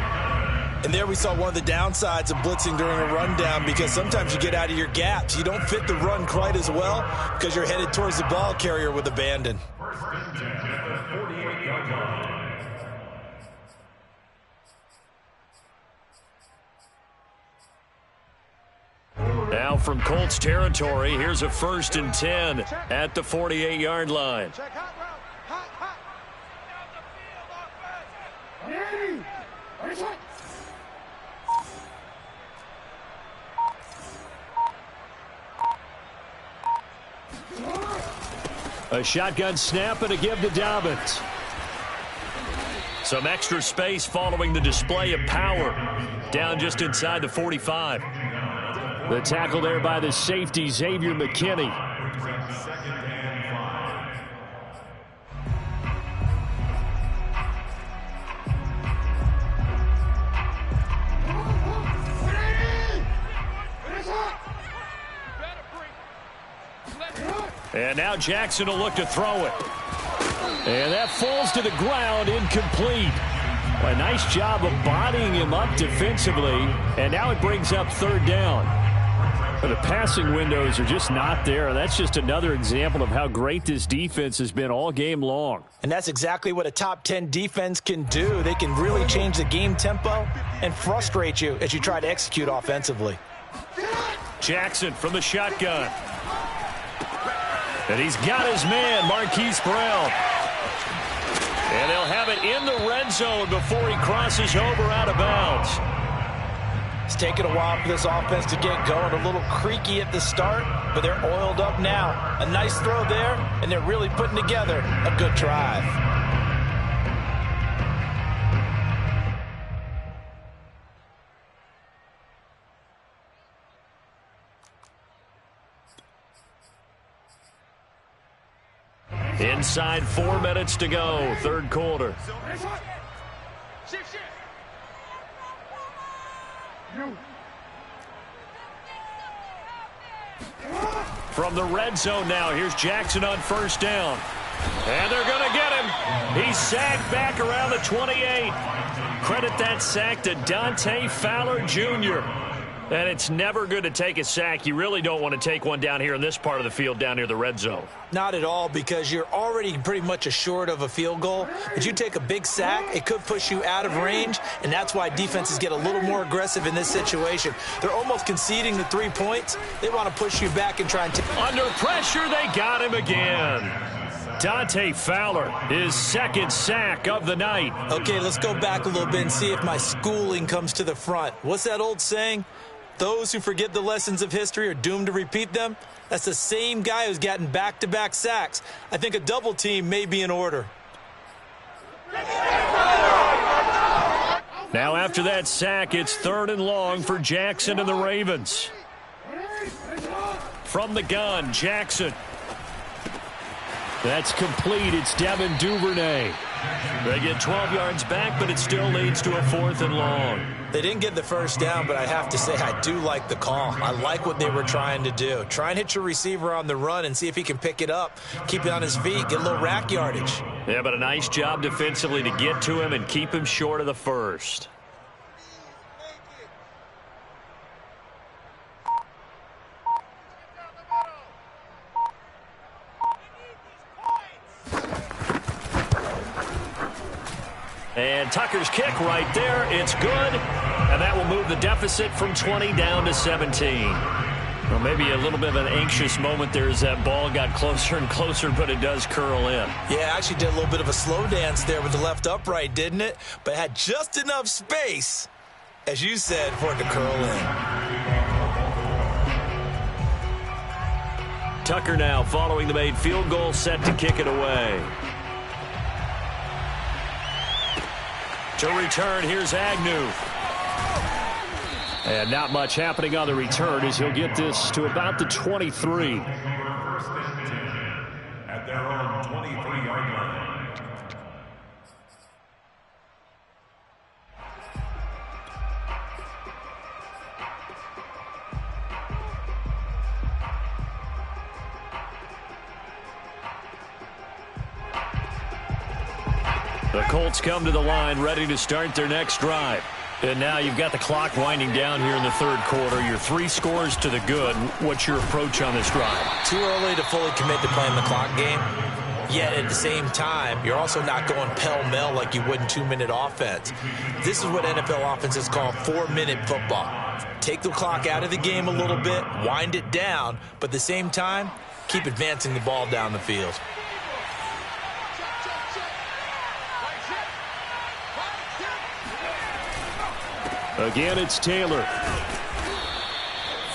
And there we saw one of the downsides of blitzing during a rundown, because sometimes you get out of your gaps. You don't fit the run quite as well because you're headed towards the ball carrier with abandon. Now from Colts territory, here's a 1st and 10 at the 48-yard line. A shotgun snap and a give to Dobbins. Some extra space following the display of power. Down just inside the 45. The tackle there by the safety, Xavier McKinney. And now Jackson will look to throw it. And that falls to the ground, incomplete. A nice job of bodying him up defensively. And now it brings up 3rd down. The passing windows are just not there. That's just another example of how great this defense has been all game long. And that's exactly what a top 10 defense can do. They can really change the game tempo and frustrate you as you try to execute offensively. Jackson from the shotgun. And he's got his man, Marquise Brown. And they'll have it in the red zone before he crosses over out of bounds. It's taken a while for this offense to get going. A little creaky at the start, but they're oiled up now. A nice throw there, and they're really putting together a good drive. Inside 4 minutes to go, third quarter. From the red zone now, here's Jackson on first down. And they're going to get him. He's sacked back around the 28. Credit that sack to Dante Fowler Jr. And it's never good to take a sack. You really don't want to take one down here in this part of the field down near the red zone. Not at all, because you're already pretty much assured of a field goal. But you take a big sack, it could push you out of range, and that's why defenses get a little more aggressive in this situation. They're almost conceding the 3 points. They want to push you back and try and take. Under pressure, they got him again. Dante Fowler, his second sack of the night. Okay, let's go back a little bit and see if my schooling comes to the front. What's that old saying? Those who forget the lessons of history are doomed to repeat them. That's the same guy who's gotten back-to-back sacks. I think a double team may be in order. Now after that sack, it's 3rd and long for Jackson and the Ravens. From the gun, Jackson. That's complete. It's Devin Duvernay. They get 12 yards back, but it still leads to a 4th and long. They didn't get the first down, but I have to say I do like the call. I like what they were trying to do. Try and hit your receiver on the run and see if he can pick it up, keep it on his feet, get a little rack yardage. Yeah, but a nice job defensively to get to him and keep him short of the first. And Tucker's kick right there. It's good. And that will move the deficit from 20 down to 17. Well, maybe a little bit of an anxious moment there as that ball got closer and closer, but it does curl in. Yeah, actually did a little bit of a slow dance there with the left upright, didn't it? But had just enough space, as you said, for it to curl in. Tucker now following the made field goal, set to kick it away. To return, here's Agnew. And not much happening on the return as he'll get this to about the 23. First and 10 at their own 23-yard line. The Colts come to the line ready to start their next drive. And now you've got the clock winding down here in the third quarter. Your 3 scores to the good. What's your approach on this drive? Too early to fully commit to playing the clock game. Yet at the same time, you're also not going pell-mell like you would in 2-minute offense. This is what NFL offenses call 4-minute football. Take the clock out of the game a little bit, wind it down, but at the same time, keep advancing the ball down the field. Again, it's Taylor.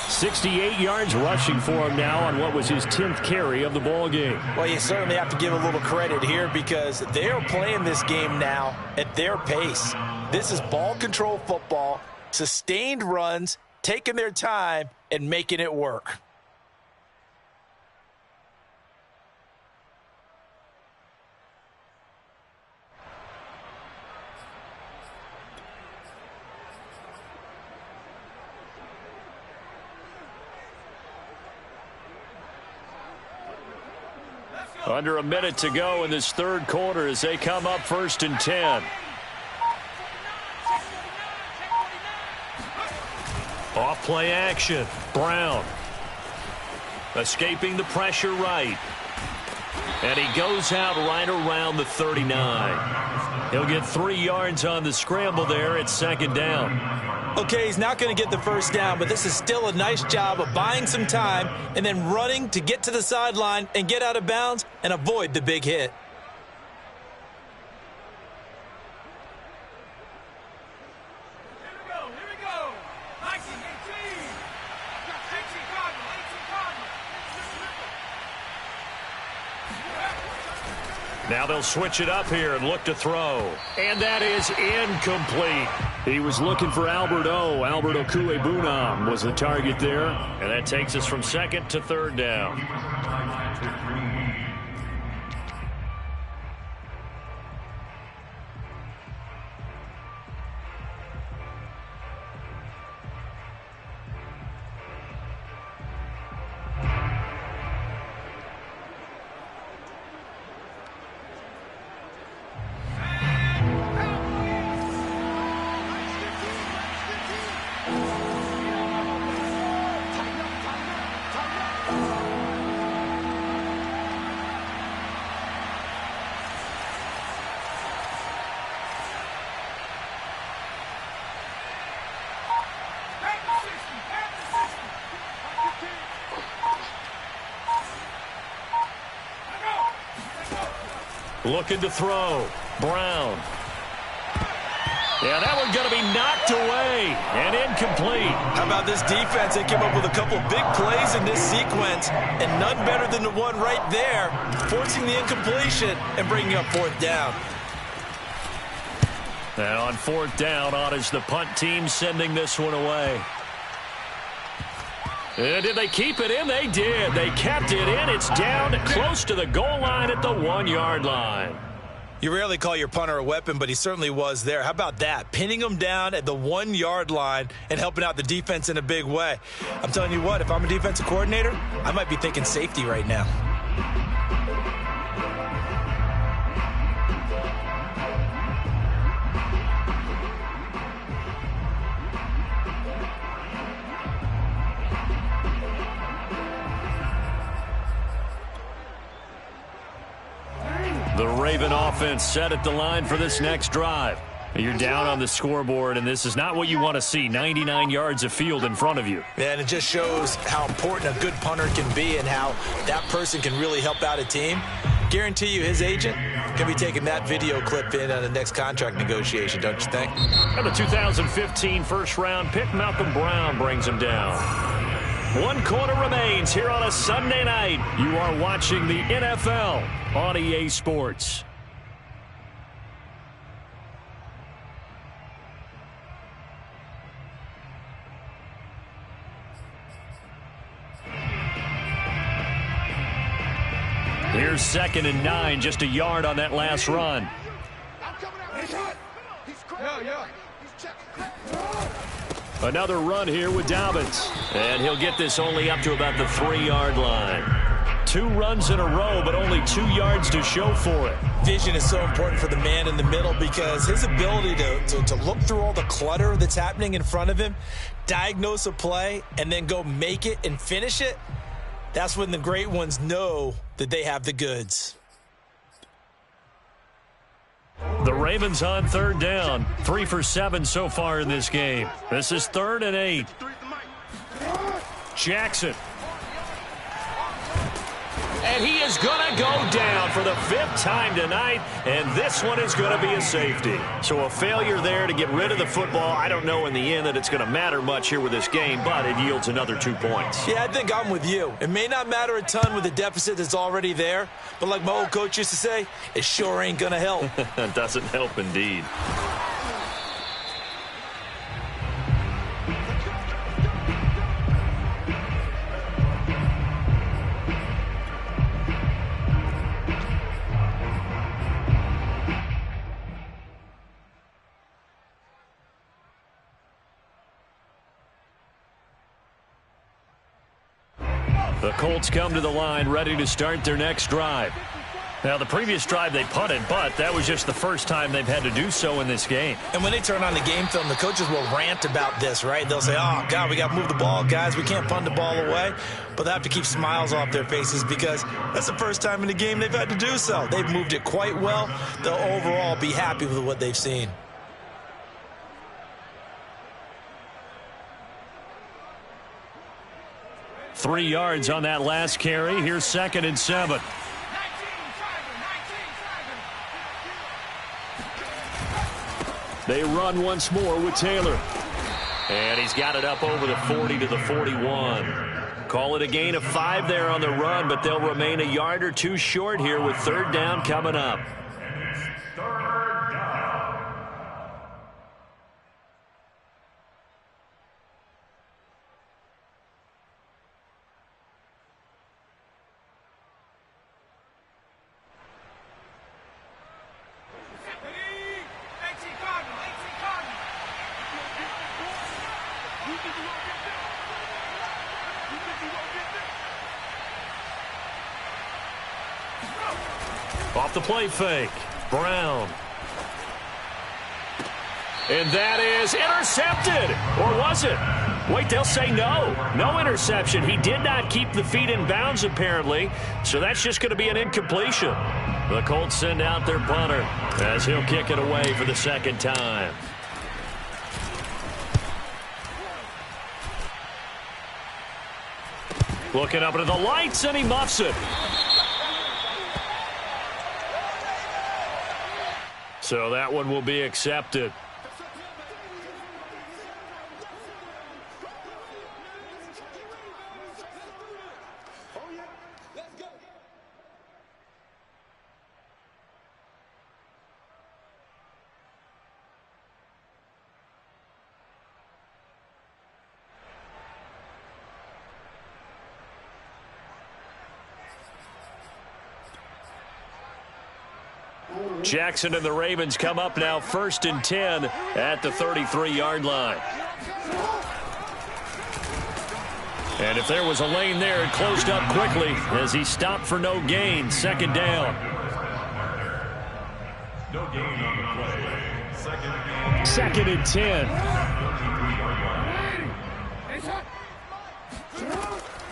68 yards rushing for him now on what was his 10th carry of the ball game. Well, you certainly have to give a little credit here because they're playing this game now at their pace. This is ball control football, sustained runs, taking their time, and making it work. Under a minute to go in this third quarter as they come up 1st and 10. Off play action. Brown. Escaping the pressure right. And he goes out right around the 39. He'll get 3 yards on the scramble there. It's second down. Okay, he's not going to get the first down, but this is still a nice job of buying some time and then running to get to the sideline and get out of bounds and avoid the big hit. Now they'll switch it up here and look to throw. And that is incomplete. He was looking for Albert Okuebunam was the target there. And that takes us from second to third down. Looking to throw. Brown. Yeah, that one's going to be knocked away and incomplete. How about this defense? They came up with a couple of big plays in this sequence, and none better than the one right there, forcing the incompletion and bringing up fourth down. And on fourth down, on is the punt team sending this one away. And did they keep it in? They did. They kept it in. It's down close to the goal line at the 1-yard line. You rarely call your punter a weapon, but he certainly was there. How about that? Pinning him down at the 1-yard line and helping out the defense in a big way. I'm telling you what, if I'm a defensive coordinator, I might be thinking safety right now. The Raven offense set at the line for this next drive. You're down on the scoreboard, and this is not what you want to see. 99 yards of field in front of you. Yeah, and it just shows how important a good punter can be and how that person can really help out a team. Guarantee you his agent can be taking that video clip in on the next contract negotiation, don't you think? And the 2015 first-round pick, Malcolm Brown, brings him down. 1 quarter remains here on a Sunday night. You are watching the NFL on EA Sports. Here's 2nd and 9, just a yard on that last run. Another run here with Dobbins. And he'll get this only up to about the 3-yard line. 2 runs in a row, but only 2 yards to show for it. Vision is so important for the man in the middle because his ability to look through all the clutter that's happening in front of him, diagnose a play, and then go make it and finish it, that's when the great ones know that they have the goods. The Ravens on 3rd down. 3 for 7 so far in this game. This is 3rd and 8. Jackson. And he is going to go down for the 5th time tonight, and this one is going to be a safety. So a failure there to get rid of the football. I don't know in the end that it's going to matter much here with this game, but it yields another 2 points. Yeah, I think I'm with you. It may not matter a ton with the deficit that's already there, but like my old coach used to say, it sure ain't going to help. It doesn't help indeed. The Colts come to the line ready to start their next drive. Now, the previous drive they punted, but that was just the first time they've had to do so in this game. And when they turn on the game film, the coaches will rant about this, right? They'll say, oh, God, we got to move the ball, guys. We can't punt the ball away. But they have to keep smiles off their faces because that's the first time in the game they've had to do so. They've moved it quite well. They'll overall be happy with what they've seen. Three yards on that last carry. Here's 2nd and 7. They run once more with Taylor. And he's got it up over the 40 to the 41. Call it a gain of 5 there on the run, but they'll remain a yard or two short here with 3rd down coming up. Off the play fake. Brown. And that is intercepted. Or was it? Wait, they'll say no. No interception. He did not keep the feet in bounds, apparently. So that's just going to be an incompletion. The Colts send out their punter as he'll kick it away for the 2nd time. Looking up into the lights, and he muffs it. So that one will be accepted. Jackson and the Ravens come up now 1st and 10 at the 33-yard line. And if there was a lane there, it closed up quickly as he stopped for no gain. 2nd down. No gain on the play. 2nd and 10.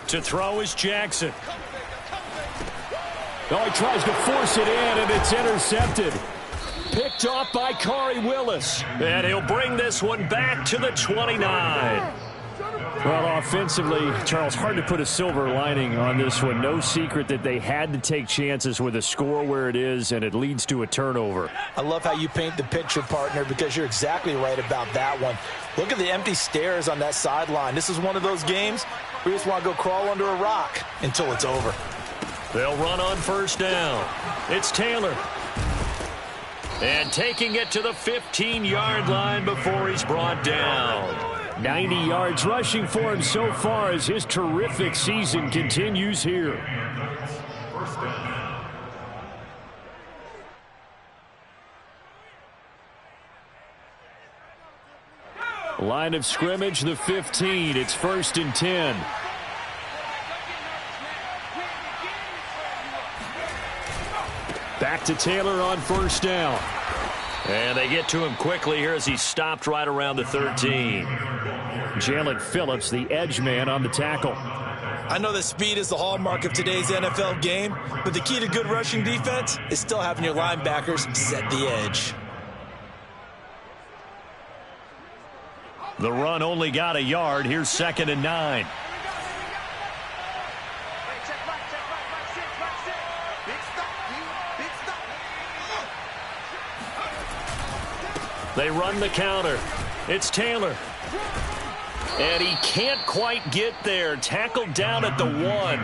To throw is Jackson. Oh, he tries to force it in, and it's intercepted. Picked off by Khari Willis. And he'll bring this one back to the 29. Well, offensively, Charles, hard to put a silver lining on this one. No secret that they had to take chances with a score where it is, and it leads to a turnover. I love how you paint the picture, partner, because you're exactly right about that one. Look at the empty stares on that sideline. This is one of those games where you just want to go crawl under a rock until it's over. They'll run on 1st down. It's Taylor. And taking it to the 15-yard line before he's brought down. 90 yards rushing for him so far as his terrific season continues here. Line of scrimmage, the 15. It's 1st and 10. Back to Taylor on 1st down. And they get to him quickly here as he stopped right around the 13. Jalen Phillips, the edge man, on the tackle. I know that speed is the hallmark of today's NFL game, but the key to good rushing defense is still having your linebackers set the edge. The run only got a yard. Here's 2nd and 9. They run the counter. It's Taylor. And he can't quite get there. Tackled down at the 1.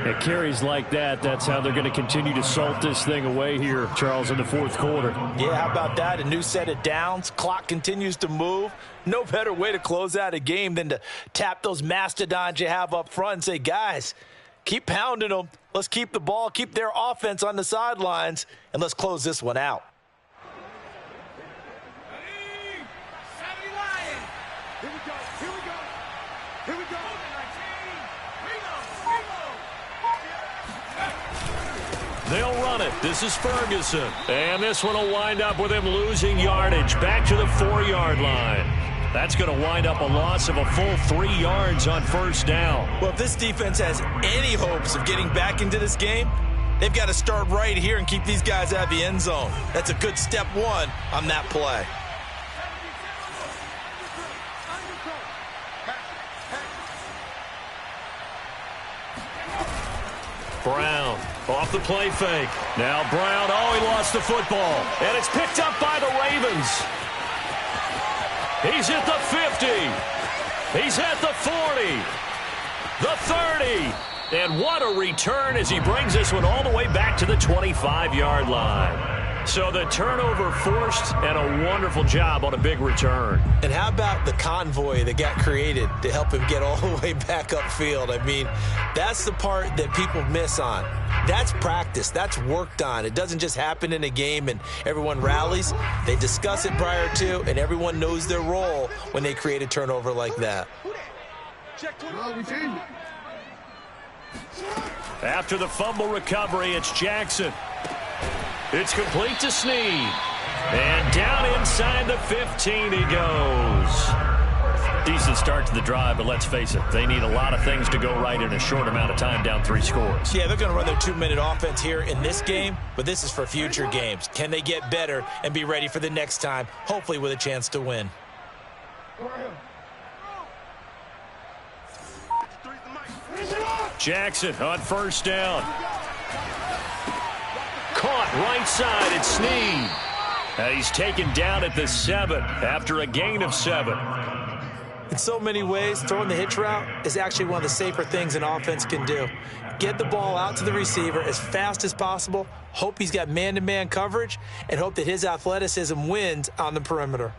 At carries like that, that's how they're going to continue to salt this thing away here, Charles, in the 4th quarter. Yeah, how about that? A new set of downs. Clock continues to move. No better way to close out a game than to tap those mastodons you have up front and say, guys, keep pounding them. Let's keep the ball, keep their offense on the sidelines, and let's close this one out. They'll run it. it. This is Ferguson. And this one will wind up with him losing yardage back to the 4-yard line. That's going to wind up a loss of a full 3 yards on first down. Well, if this defense has any hopes of getting back into this game, they've got to start right here and keep these guys out of the end zone. That's a good step one on that play. Brown off the play fake. Now Brown, he lost the football. And it's picked up by the Ravens. He's at the 50. He's at the 40. The 30. And what a return as he brings this one all the way back to the 25-yard line. So the turnover forced and a wonderful job on a big return. And how about the convoy that got created to help him get all the way back upfield? I mean, that's the part that people miss on. That's practice. That's worked on. It doesn't just happen in a game and everyone rallies. They discuss it prior to, and everyone knows their role when they create a turnover like that. After the fumble recovery, it's Jackson. It's complete to Snead. And down inside the 15 he goes. Decent start to the drive, but let's face it, they need a lot of things to go right in a short amount of time, down 3 scores. Yeah, they're going to run their 2-minute offense here in this game, but this is for future games. Can they get better and be ready for the next time, hopefully with a chance to win? Jackson on first down. Caught right side at Snead. And he's taken down at the 7 after a gain of 7. In so many ways, throwing the hitch route is actually one of the safer things an offense can do. Get the ball out to the receiver as fast as possible, hope he's got man-to-man coverage, and hope that his athleticism wins on the perimeter.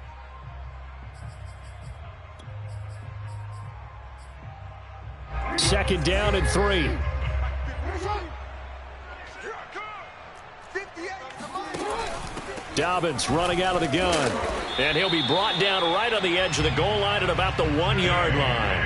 Second down and 3. Dobbins running out of the gun. And he'll be brought down right on the edge of the goal line at about the 1-yard line.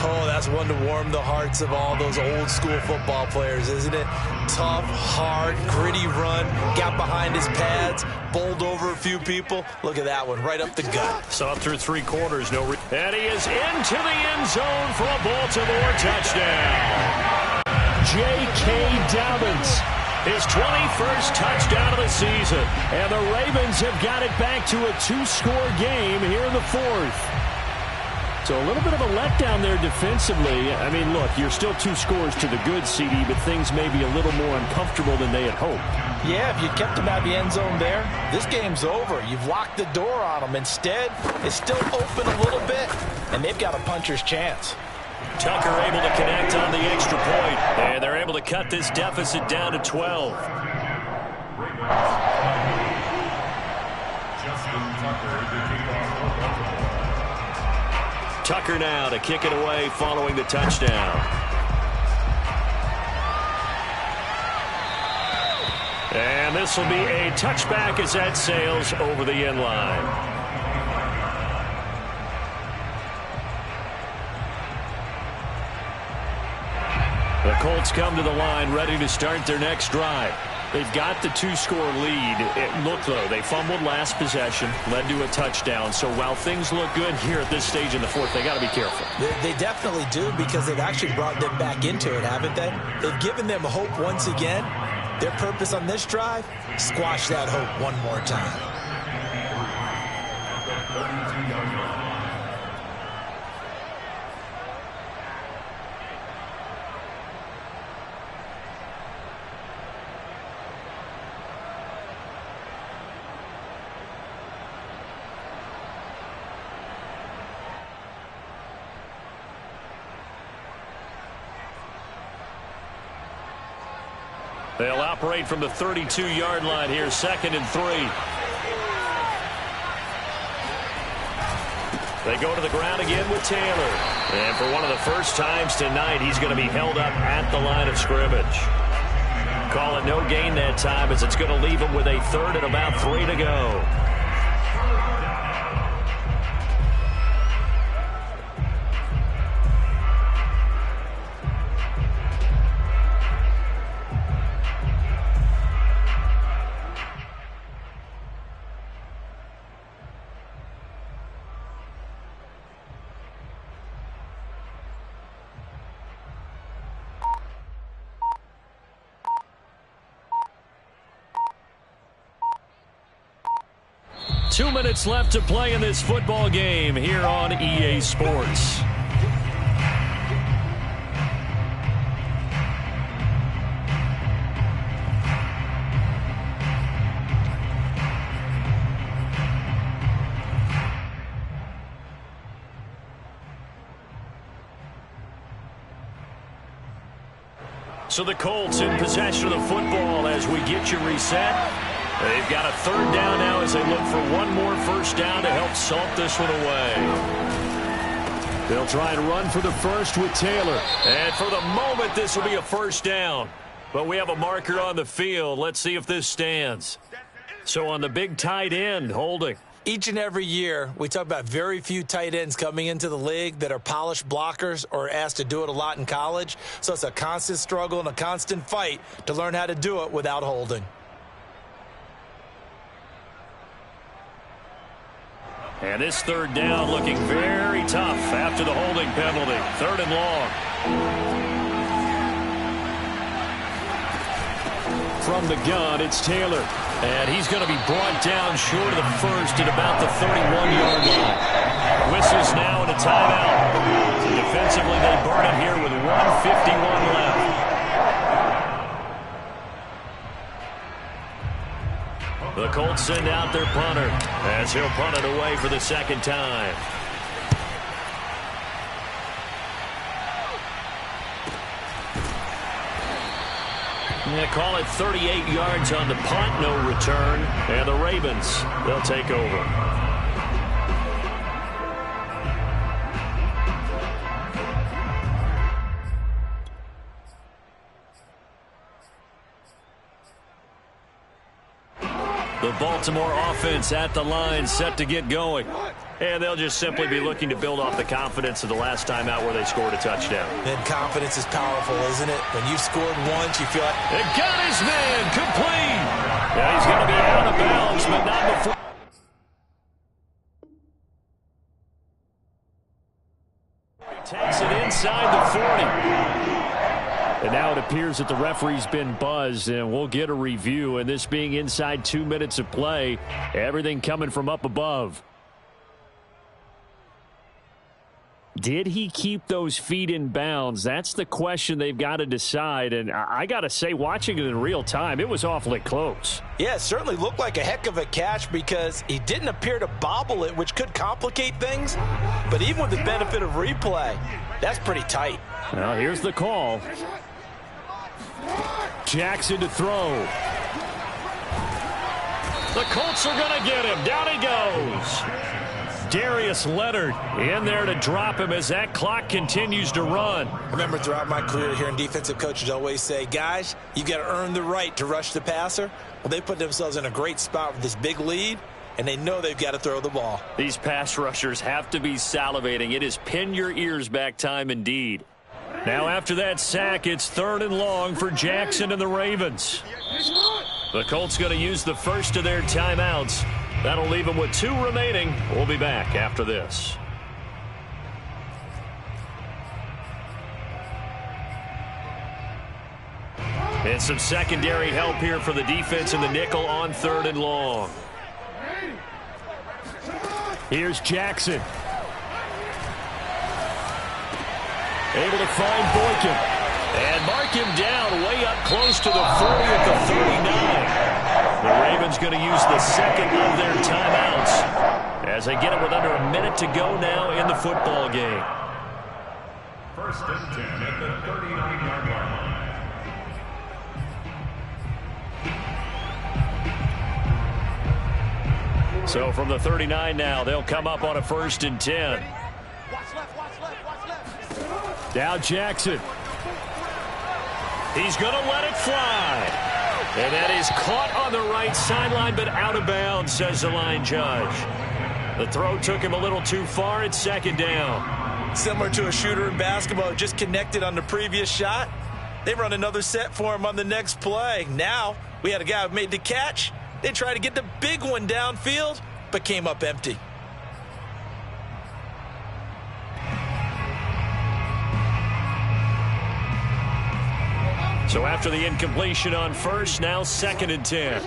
Oh, that's one to warm the hearts of all those old-school football players, isn't it? Tough, hard, gritty run, got behind his pads, bowled over a few people. Look at that one, right up the gut. Saw through 3 quarters, and he is into the end zone for a Baltimore touchdown. J.K. Dobbins. His 21st touchdown of the season. And the Ravens have got it back to a 2-score game here in the 4th. So a little bit of a letdown there defensively. I mean, look, you're still 2 scores to the good, CD, but things may be a little more uncomfortable than they had hoped. Yeah, if you kept them out of the end zone there, this game's over. You've locked the door on them. Instead, it's still open a little bit, and they've got a puncher's chance. Tucker able to connect on the extra point, and they're able to cut this deficit down to 12. Tucker now to kick it away following the touchdown. And this will be a touchback as that sails over the end line. The Colts come to the line ready to start their next drive. They've got the 2-score lead. Look, though, they fumbled last possession, led to a touchdown. So while things look good here at this stage in the 4th, they got to be careful. They definitely do, because they've actually brought them back into it, haven't they? They've given them hope once again. Their purpose on this drive, squash that hope one more time. They'll operate from the 32-yard line here, 2nd and 3. They go to the ground again with Taylor. And for one of the first times tonight, he's going to be held up at the line of scrimmage. Call it no gain that time, as it's going to leave him with a 3rd and about 3 to go. 2 minutes left to play in this football game here on EA Sports. So the Colts in possession of the football as we get you reset. They've got a third down now as they look for one more first down to help salt this one away. They'll try and run for the first with Taylor. And for the moment, this will be a first down. But we have a marker on the field. Let's see if this stands. So on the big tight end, holding. Each and every year, we talk about very few tight ends coming into the league that are polished blockers or asked to do it a lot in college. So it's a constant struggle and a constant fight to learn how to do it without holding. And this third down looking very tough after the holding penalty. Third and long. From the gun, it's Taylor. And he's going to be brought down short of the first at about the 31-yard line. Whistles now and a timeout. So defensively, they burn it here with 1:51 left. The Colts send out their punter as he'll punt it away for the second time. They call it 38 yards on the punt, no return. And the Ravens, they'll take over. The Baltimore offense at the line, set to get going. And they'll just simply be looking to build off the confidence of the last time out where they scored a touchdown. And confidence is powerful, isn't it? When you've scored once, you feel like... They got his man, complete! Yeah, he's going to be out of bounds, but not before... Takes it inside the 40. And now it appears that the referee's been buzzed, and we'll get a review. And this being inside 2 minutes of play, everything coming from up above. Did he keep those feet in bounds? That's the question they've got to decide. And I got to say, watching it in real time, it was awfully close. Yeah, it certainly looked like a heck of a catch because he didn't appear to bobble it, which could complicate things. But even with the benefit of replay, that's pretty tight. Well, here's the call. Jackson to throw. The Colts are going to get him. Down he goes. Darius Leonard in there to drop him as that clock continues to run. I remember throughout my career hearing defensive coaches always say, guys, you got to earn the right to rush the passer. Well, they put themselves in a great spot with this big lead, and they know they've got to throw the ball. These pass rushers have to be salivating. It is pin your ears back time indeed. Now after that sack, it's third and long for Jackson and the Ravens. The Colts going to use the first of their timeouts. That'll leave them with 2 remaining. We'll be back after this. And some secondary help here for the defense in the nickel on third and long. Here's Jackson. Able to find Boykin. And mark him down way up close to the 40 at the 39. The Ravens going to use the second of their timeouts as they get it with under a minute to go now in the football game. First and 10 at the 39-yard line. So from the 39 now, they'll come up on a first and 10. Now Jackson. He's going to let it fly. And that is caught on the right sideline, but out of bounds, says the line judge. The throw took him a little too far. It's second down. Similar to a shooter in basketball, just connected on the previous shot. They run another set for him on the next play. Now we had a guy who made the catch. They tried to get the big one downfield, but came up empty. So after the incompletion on first, now second and 10.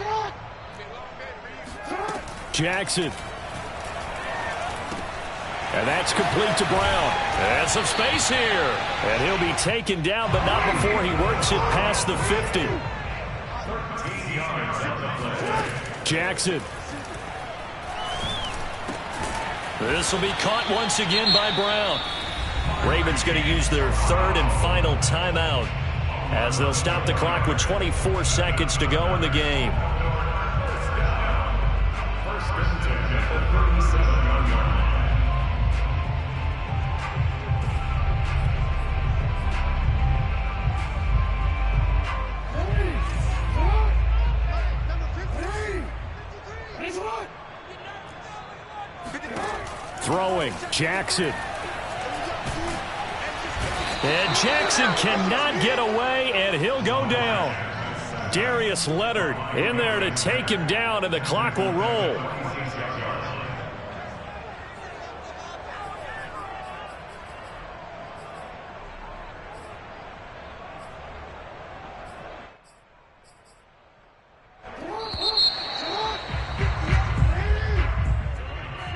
Jackson. And that's complete to Brown. And some space here. And he'll be taken down, but not before he works it past the 50. Jackson. This will be caught once again by Brown. Ravens going to use their third and final timeout as they'll stop the clock with 24 seconds to go in the game. Throwing, Jackson. And Jackson cannot get away, and he'll go down. Darius Leonard in there to take him down, and the clock will roll.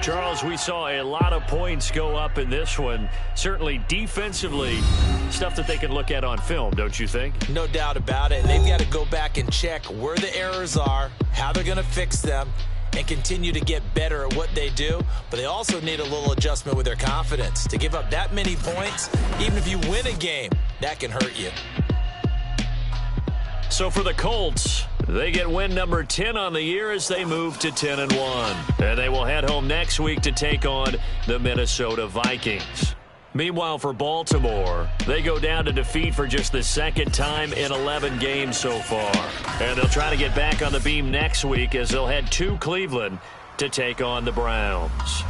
Charles, we saw a lot of points go up in this one. Certainly defensively, stuff that they can look at on film, don't you think? No doubt about it. And they've got to go back and check where the errors are, how they're going to fix them, and continue to get better at what they do. But they also need a little adjustment with their confidence. To give up that many points, even if you win a game, that can hurt you. So for the Colts, they get win number 10 on the year as they move to 10-1. And they will head home next week to take on the Minnesota Vikings. Meanwhile, for Baltimore, they go down to defeat for just the second time in 11 games so far. And they'll try to get back on the beam next week as they'll head to Cleveland to take on the Browns.